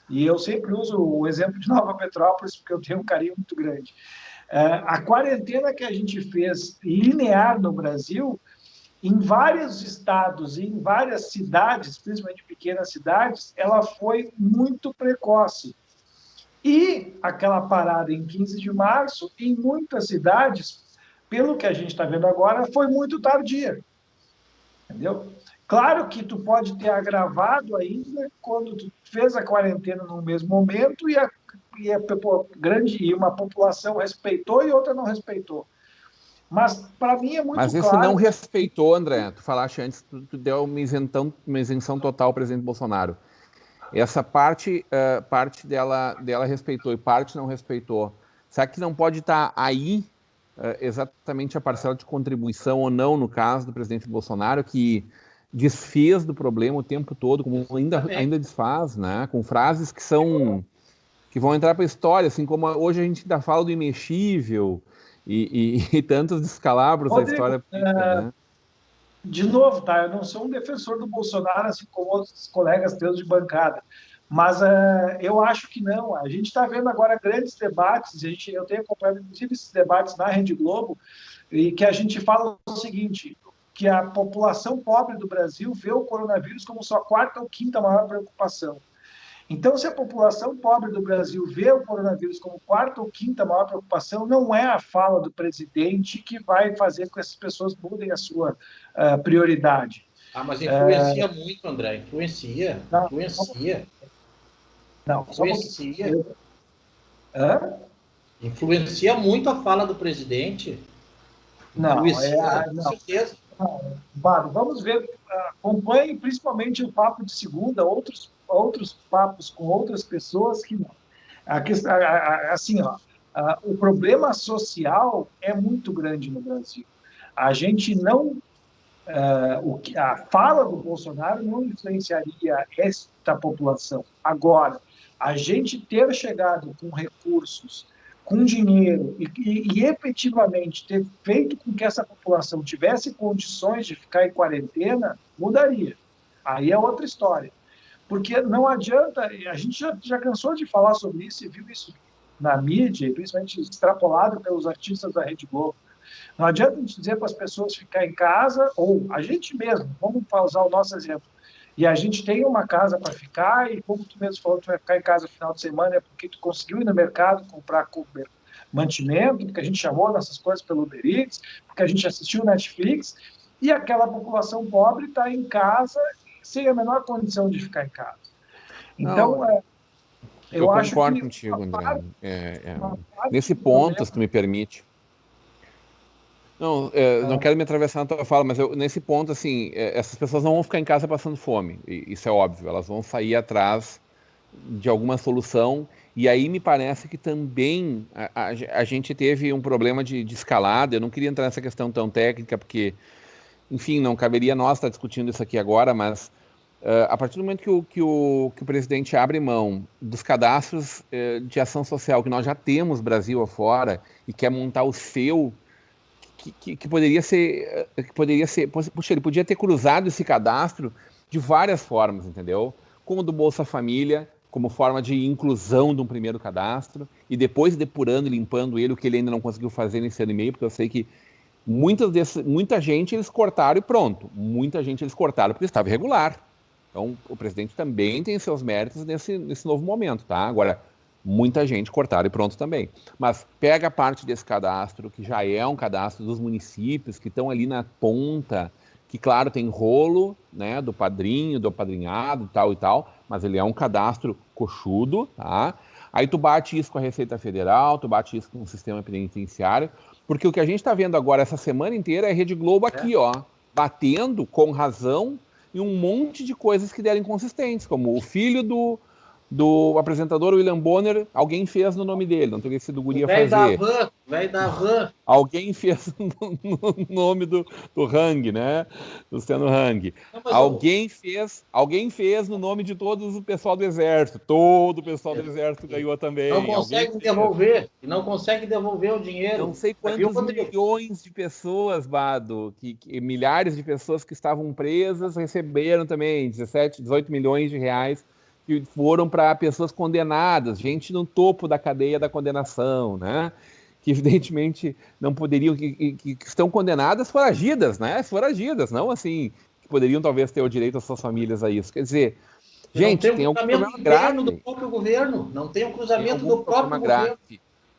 E eu sempre uso o exemplo de Nova Petrópolis, porque eu tenho um carinho muito grande. A quarentena que a gente fez linear no Brasil, em vários estados e em várias cidades, principalmente pequenas cidades, ela foi muito precoce. E aquela parada em 15 de março, em muitas cidades, pelo que a gente está vendo agora, foi muito tardia. Entendeu? Claro que tu pode ter agravado ainda quando tu fez a quarentena no mesmo momento e uma população respeitou e outra não respeitou. Mas, para mim, é muito claro... Mas esse não respeitou, André, tu falaste antes, tu deu uma isenção total ao presidente Bolsonaro. Essa parte dela respeitou e parte não respeitou. Será que não pode estar aí exatamente a parcela de contribuição ou não, no caso do presidente Bolsonaro, que desfez do problema o tempo todo, como ainda desfaz, né? Com frases que vão entrar para a história, assim como hoje a gente ainda fala do imexível e tantos descalabros da história política, né? De novo, tá? Eu não sou um defensor do Bolsonaro, assim como outros colegas teus de bancada, mas eu acho que não. A gente está vendo agora grandes debates, eu tenho acompanhado, inclusive, esses debates na Rede Globo, e que a gente fala o seguinte, que a população pobre do Brasil vê o coronavírus como sua quarta ou quinta maior preocupação. Então, se a população pobre do Brasil vê o coronavírus como quarta ou quinta maior preocupação, não é a fala do presidente que vai fazer com que essas pessoas mudem a sua prioridade. Mas influencia muito, André. Influencia. Não. Influencia. Influencia muito a fala do presidente. Não, com certeza. Bado, vamos ver. Acompanhe principalmente o Papo de Segunda, outros papos com outras pessoas que não. Assim, o problema social é muito grande no Brasil. A gente não... a fala do Bolsonaro não influenciaria esta população. Agora, a gente ter chegado com recursos, com dinheiro e efetivamente ter feito com que essa população tivesse condições de ficar em quarentena, mudaria. Aí é outra história. Porque não adianta, a gente já cansou de falar sobre isso e viu isso na mídia, principalmente extrapolado pelos artistas da Rede Globo. Não adianta a gente dizer para as pessoas ficar em casa, ou a gente mesmo, vamos usar o nosso exemplo, e a gente tem uma casa para ficar, e como tu mesmo falou, tu vai ficar em casa no final de semana, é porque tu conseguiu ir no mercado comprar mantimento, porque a gente chamou nossas coisas pelo Uber Eats, porque a gente assistiu Netflix, e aquela população pobre está em casa sem a menor condição de ficar em casa. Então, eu acho concordo que contigo, André. Nesse ponto, se tu me permite. Não quero me atravessar na tua fala, mas nesse ponto, assim, essas pessoas não vão ficar em casa passando fome, isso é óbvio, elas vão sair atrás de alguma solução, e aí me parece que também a gente teve um problema de escalada. Eu não queria entrar nessa questão tão técnica, porque, enfim, não caberia nós estar discutindo isso aqui agora, mas a partir do momento que o presidente abre mão dos cadastros de ação social que nós já temos Brasil afora e quer montar o seu, que poderia ser, puxa, ele podia ter cruzado esse cadastro de várias formas, entendeu? Como do Bolsa Família, como forma de inclusão de um primeiro cadastro, e depois depurando e limpando ele, o que ele ainda não conseguiu fazer nesse ano e meio, porque eu sei que muita gente eles cortaram e pronto. Muita gente eles cortaram porque estava irregular. Então, o presidente também tem seus méritos nesse novo momento, tá? Agora, muita gente cortaram e pronto também. Mas pega a parte desse cadastro, que já é um cadastro dos municípios, que estão ali na ponta, que, claro, tem rolo, né, do padrinho, do apadrinhado, tal e tal, mas ele é um cadastro coxudo, tá? Aí tu bate isso com a Receita Federal, tu bate isso com o sistema penitenciário, porque o que a gente está vendo agora essa semana inteira é a Rede Globo aqui, ó, batendo com razão em um monte de coisas que deram inconsistentes, como o filho do apresentador William Bonner, alguém fez no nome dele, não teria sido o guri a fazer. Velho da van. Alguém fez no nome do Hang, né? Luciano Hang. Alguém fez no nome de todo o pessoal do Exército. Todo o pessoal do Exército ganhou também. Não consegue devolver. E não consegue devolver o dinheiro. Não sei quantos milhões de pessoas, Bado, milhares de pessoas que estavam presas receberam também 17, 18 milhões de reais que foram para pessoas condenadas, gente no topo da cadeia da condenação, né? que evidentemente não poderiam, que estão condenadas foragidas, né? Foragidas, não assim, que poderiam talvez ter o direito às suas famílias a isso. Quer dizer, gente, tem algum problema grave. Do próprio governo, não tem um cruzamento do próprio governo.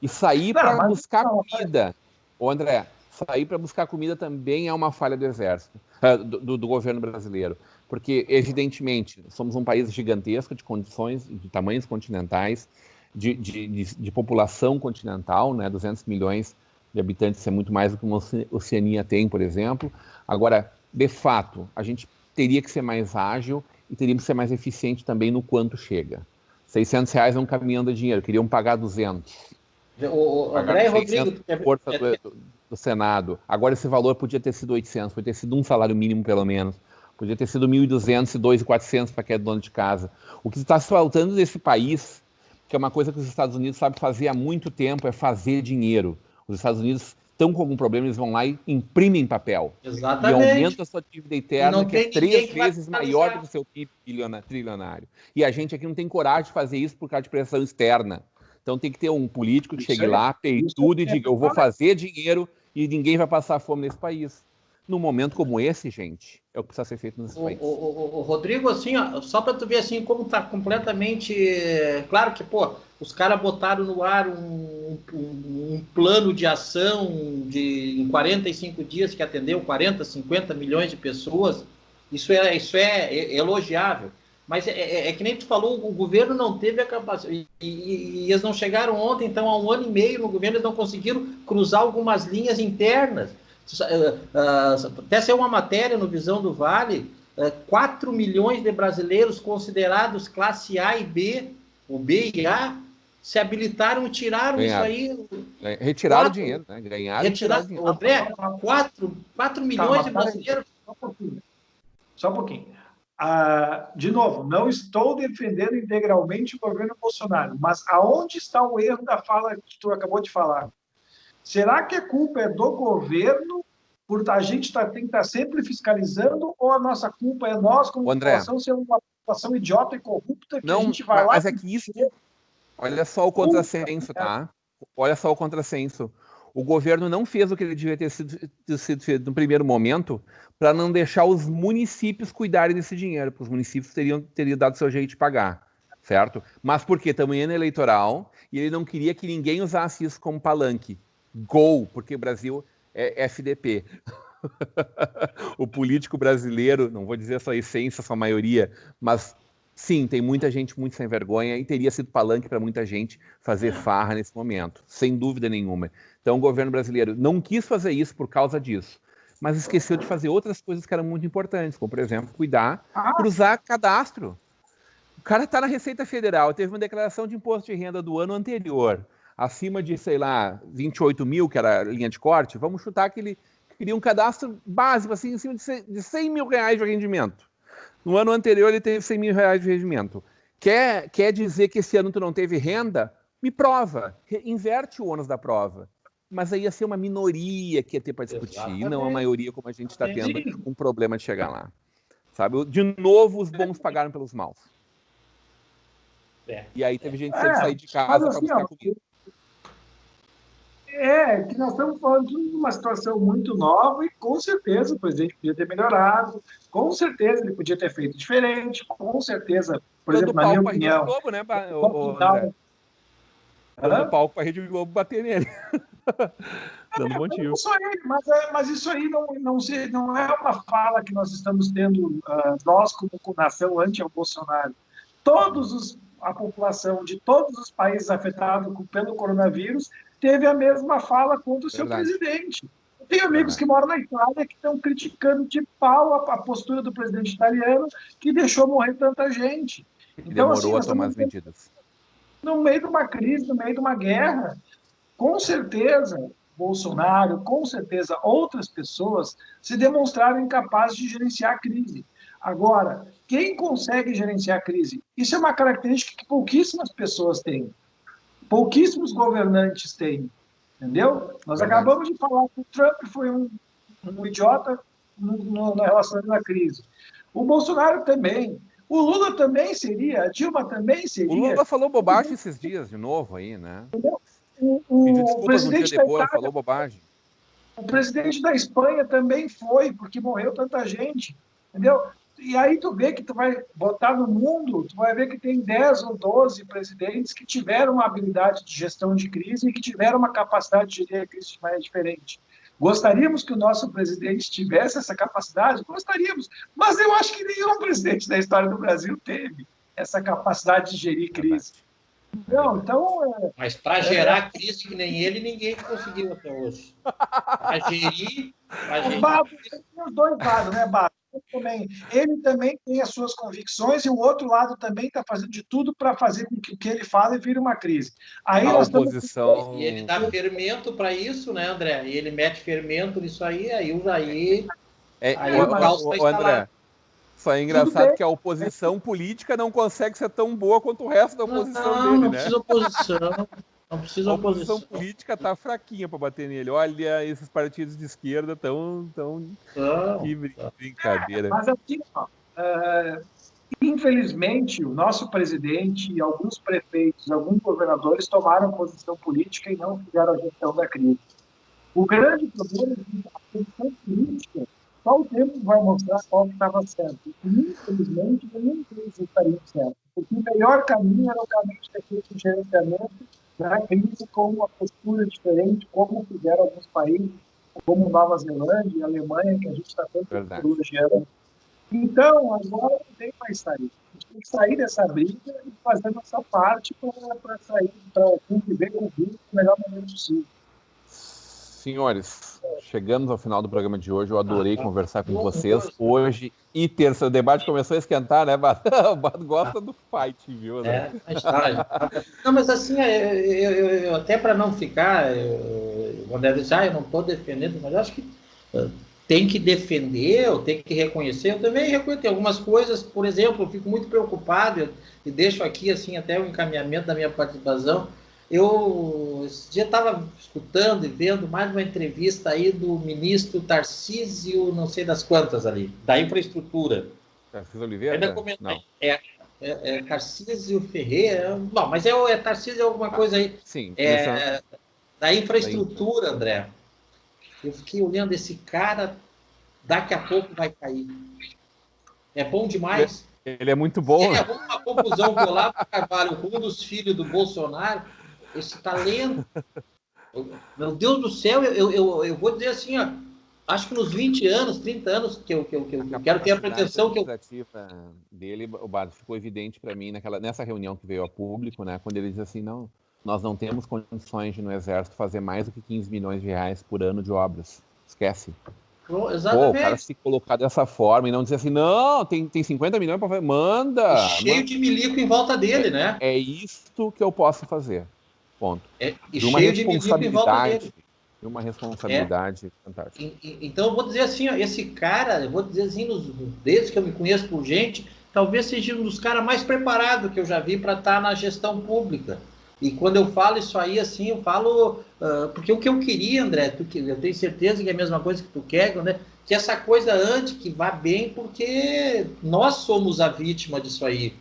E sair para buscar comida, André, sair para buscar comida também é uma falha do exército, do governo brasileiro. Porque, evidentemente, somos um país gigantesco, de condições, de tamanhos continentais, de população continental, né? 200 milhões de habitantes, isso é muito mais do que uma Oceania tem, por exemplo. Agora, de fato, a gente teria que ser mais ágil e teríamos que ser mais eficiente também no quanto chega. R$600 é um caminhão de dinheiro, queriam pagar 200. O André e Rodrigo... Força do Senado. Agora esse valor podia ter sido 800, podia ter sido um salário mínimo pelo menos. Podia ter sido 1.200 e 2.400 para quem é dono de casa. O que está se faltando desse país, que é uma coisa que os Estados Unidos sabem fazer há muito tempo, é fazer dinheiro. Os Estados Unidos estão com algum problema, eles vão lá e imprimem papel. Exatamente. E aumentam a sua dívida interna, que é 3 vezes maior do que o seu PIB trilionário. E a gente aqui não tem coragem de fazer isso por causa de pressão externa. Então tem que ter um político que chegue lá, pegue tudo e diga, eu vou fazer dinheiro e ninguém vai passar fome nesse país. Num momento como esse, gente, é o que precisa ser feito nesse país. O Rodrigo, assim, ó, só para tu ver assim como está completamente... Claro que, pô, os caras botaram no ar um plano de ação em 45 dias que atendeu 40, 50 milhões de pessoas. Isso é elogiável. Mas é que nem tu falou, o governo não teve a capacidade, e eles não chegaram ontem, então há 1 ano e meio no governo eles não conseguiram cruzar algumas linhas internas. Até saiu uma matéria no Visão do Vale, 4 milhões de brasileiros considerados classe A e B, ou B e A, se habilitaram e tiraram Ganharam. Isso aí. Retiraram o dinheiro, né? Ganharam e tiraram o dinheiro. André, 4 milhões de brasileiros... Só um pouquinho. De novo, não estou defendendo integralmente o governo Bolsonaro, mas aonde está o erro da fala que tu acabou de falar? Será que a culpa é do governo, por a gente tem que estar sempre fiscalizando, ou a nossa culpa é nós, como população, ser uma população idiota e corrupta, que não, a gente vai lá... Mas é que isso... Olha só o contrassenso, tá? Olha só o contrassenso. O governo não fez o que ele devia ter sido feito no primeiro momento para não deixar os municípios cuidarem desse dinheiro, porque os municípios teriam dado seu jeito de pagar, certo? Mas porque também ano eleitoral e ele não queria que ninguém usasse isso como palanque. Gol, porque o Brasil é FDP. O político brasileiro, não vou dizer a sua essência, a sua maioria, mas sim, tem muita gente muito sem vergonha e teria sido palanque para muita gente fazer farra nesse momento, sem dúvida nenhuma. Então o governo brasileiro não quis fazer isso por causa disso, mas esqueceu de fazer outras coisas que eram muito importantes, como, por exemplo, cruzar cadastro. O cara está na Receita Federal, teve uma declaração de imposto de renda do ano anterior, acima de, sei lá, 28 mil, que era a linha de corte, vamos chutar que ele queria um cadastro básico, assim, em cima de 100 mil reais de rendimento. No ano anterior ele teve 100 mil reais de rendimento. Quer dizer que esse ano tu não teve renda? Me prova, inverte o ônus da prova. Mas aí ia ser uma minoria que ia ter para discutir, exatamente, e não a maioria como a gente está tendo um problema de chegar lá. Sabe? De novo, os bons pagaram pelos maus. E aí teve gente que teve que sair de casa para buscar comida. Que nós estamos falando de uma situação muito nova e com certeza o presidente podia ter melhorado, com certeza ele podia ter feito diferente, com certeza, por exemplo, na minha opinião... Globo, né, dando palco para a Rede Globo bater nele. Dando motivo. Mas isso aí não é uma fala que nós estamos tendo, nós como nação anti-Bolsonaro. A população de todos os países afetados pelo coronavírus teve a mesma fala contra o seu presidente. Eu tenho amigos que moram na Itália que estão criticando de pau a postura do presidente italiano, que deixou morrer tanta gente. Então, demorou a tomar as medidas. No meio de uma crise, no meio de uma guerra, com certeza, Bolsonaro, com certeza, outras pessoas se demonstraram incapazes de gerenciar a crise. Agora, quem consegue gerenciar a crise? Isso é uma característica que pouquíssimas pessoas têm. Pouquíssimos governantes têm, entendeu? Nós acabamos de falar que o Trump foi um idiota na relação da crise. O Bolsonaro também. O Lula também seria, a Dilma também seria. O Lula falou bobagem esses dias, de novo, aí, né? Pediu desculpas um dia depois, falou bobagem. O presidente da Espanha também foi, porque morreu tanta gente, entendeu? E aí tu vê que tu vai botar no mundo, tu vai ver que tem 10 ou 12 presidentes que tiveram uma habilidade de gestão de crise e que tiveram uma capacidade de gerir a crise de maneira diferente. Gostaríamos que o nosso presidente tivesse essa capacidade? Gostaríamos, mas eu acho que nenhum presidente da história do Brasil teve essa capacidade de gerir crise. Não, então... Mas para gerar crise que nem ele, ninguém conseguiu até hoje. Para gerir... Tem os dois lados, né, Bato? Ele também tem as suas convicções e o outro lado também está fazendo de tudo para fazer com que o que ele fala vire uma crise. Aí a nós oposição... E ele dá fermento para isso, né, André? E ele mete fermento nisso aí, aí o caos vai instalar. André, só é engraçado que a oposição política não consegue ser tão boa quanto o resto da oposição dele, né? Não precisa oposição. Não precisa oposição. A oposição política tá fraquinha para bater nele. Olha, esses partidos de esquerda tão que brincadeira. Mas assim, infelizmente, o nosso presidente, alguns prefeitos, alguns governadores tomaram posição política e não fizeram a gestão da crise. O grande problema é que a posição política, só o tempo vai mostrar qual que estava certo. E, infelizmente, nenhum deles estaria certo. Porque o melhor caminho era o caminho de ter feito o gerenciamento da crise com uma postura diferente, como fizeram alguns países, como Nova Zelândia e Alemanha, que a gente está tanto elogiando. Então, agora não tem mais saída. A gente tem que sair dessa briga e fazer a nossa parte para sair, para conviver com o vírus da melhor maneira possível. Senhores, chegamos ao final do programa de hoje. Eu adorei conversar com vocês. Hoje e terça, o debate começou a esquentar, né, Bato? O Bato gosta do fight, viu? Né? Não, mas assim, eu até para não ficar, quando eu não estou defendendo, mas eu acho que tem que defender, eu tenho que reconhecer. Eu também reconheço algumas coisas, por exemplo, eu fico muito preocupado e deixo aqui assim até o encaminhamento da minha participação. Esse dia estava escutando e vendo mais uma entrevista aí do ministro Tarcísio, não sei das quantas ali, da infraestrutura. Tarcísio Oliveira? Não. É Tarcísio Ferreira, não, mas é Tarcísio alguma coisa aí. Sim. Da infraestrutura, André. Eu fiquei olhando esse cara, daqui a pouco vai cair. É bom demais. Ele é muito bom. É uma confusão com o Olavo Carvalho, um dos filhos do Bolsonaro. Esse talento, meu Deus do céu, eu vou dizer assim, ó, acho que nos 20 anos, 30 anos que eu quero ter a pretensão que dele, o Bato, ficou evidente para mim nessa reunião que veio a público, né, quando ele diz assim, não, nós não temos condições de no Exército fazer mais do que 15 milhões de reais por ano de obras, esquece. Exatamente. O cara se colocar dessa forma e não dizer assim, não, tem 50 milhões para fazer, manda. Cheio de milico em volta dele, né? É isto que eu posso fazer. Ponto. E cheio de milico em volta dele. E uma responsabilidade fantástica. Então, eu vou dizer assim, ó, esse cara, eu vou dizer assim, desde que eu me conheço por gente, talvez seja um dos caras mais preparados que eu já vi para estar na gestão pública. E quando eu falo isso aí, assim, eu falo... porque o que eu queria, André, eu tenho certeza que é a mesma coisa que tu quer, né? Que essa coisa antes que vá bem, porque nós somos a vítima disso aí.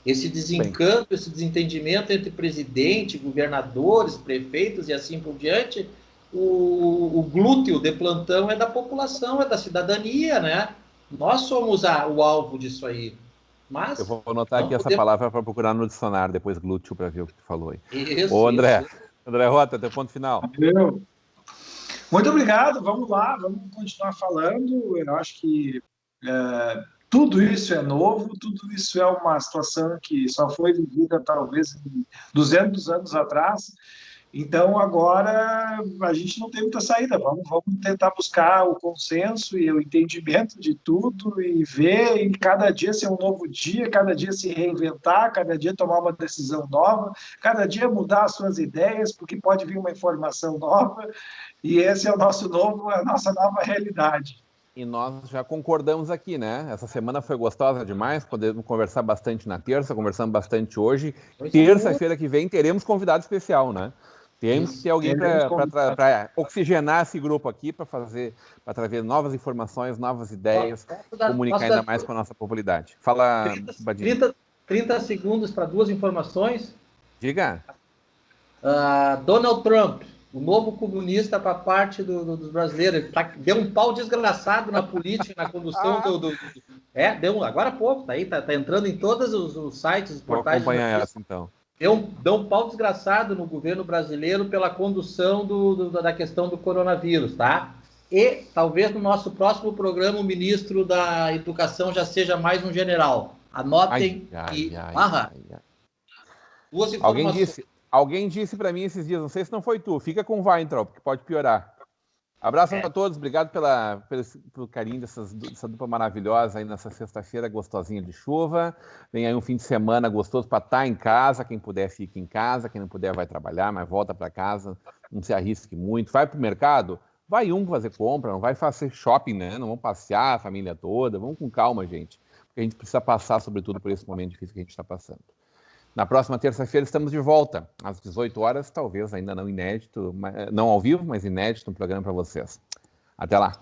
Esse desencanto, esse desentendimento entre presidente, governadores, prefeitos e assim por diante, o glúteo de plantão é da população, é da cidadania, né? Nós somos o alvo disso aí. Mas eu vou anotar aqui essa palavra para procurar no dicionário, depois glúteo, para ver o que tu falou aí. Isso, Ô, André Rota, teu ponto final. Valeu. Muito obrigado, vamos lá, vamos continuar falando. Eu acho que tudo isso é novo, tudo isso é uma situação que só foi vivida talvez 200 anos atrás. Então, agora, a gente não tem muita saída. Vamos tentar buscar o consenso e o entendimento de tudo e ver, e cada dia ser um novo dia, cada dia se reinventar, cada dia tomar uma decisão nova, cada dia mudar as suas ideias, porque pode vir uma informação nova, e esse é a nossa nova realidade. E nós já concordamos aqui, né? Essa semana foi gostosa demais, podemos conversar bastante na terça, conversando bastante hoje. Terça-feira que vem teremos convidado especial, né? Temos que ter alguém para oxigenar esse grupo aqui, para trazer novas informações, novas ideias, comunicar ainda mais com a nossa popularidade. Fala, Badinho. 30 segundos para 2 informações. Diga. Donald Trump, o novo comunista para parte dos brasileiros, ele deu um pau desgraçado na política, na condução deu agora há pouco, tá entrando em todos os sites, os portais. Vou acompanhar essa, então. Deu um pau desgraçado no governo brasileiro pela condução da questão do coronavírus, tá? E talvez no nosso próximo programa o ministro da Educação já seja mais um general. Anotem duas informações. Alguém disse para mim esses dias, não sei se não foi tu, fica com o Weintraub, porque pode piorar. Abraço a todos, obrigado pelo carinho dessa dupla maravilhosa aí nessa sexta-feira gostosinha de chuva. Vem aí um fim de semana gostoso para estar em casa, quem puder fica em casa, quem não puder vai trabalhar, mas volta para casa, não se arrisque muito. Vai para o mercado, vai fazer compra, não vai fazer shopping, né? Não vamos passear a família toda, vamos com calma, gente, porque a gente precisa passar, sobretudo, por esse momento difícil que a gente está passando. Na próxima terça-feira estamos de volta, às 18 horas, talvez ainda não inédito, não ao vivo, mas inédito, um programa para vocês. Até lá.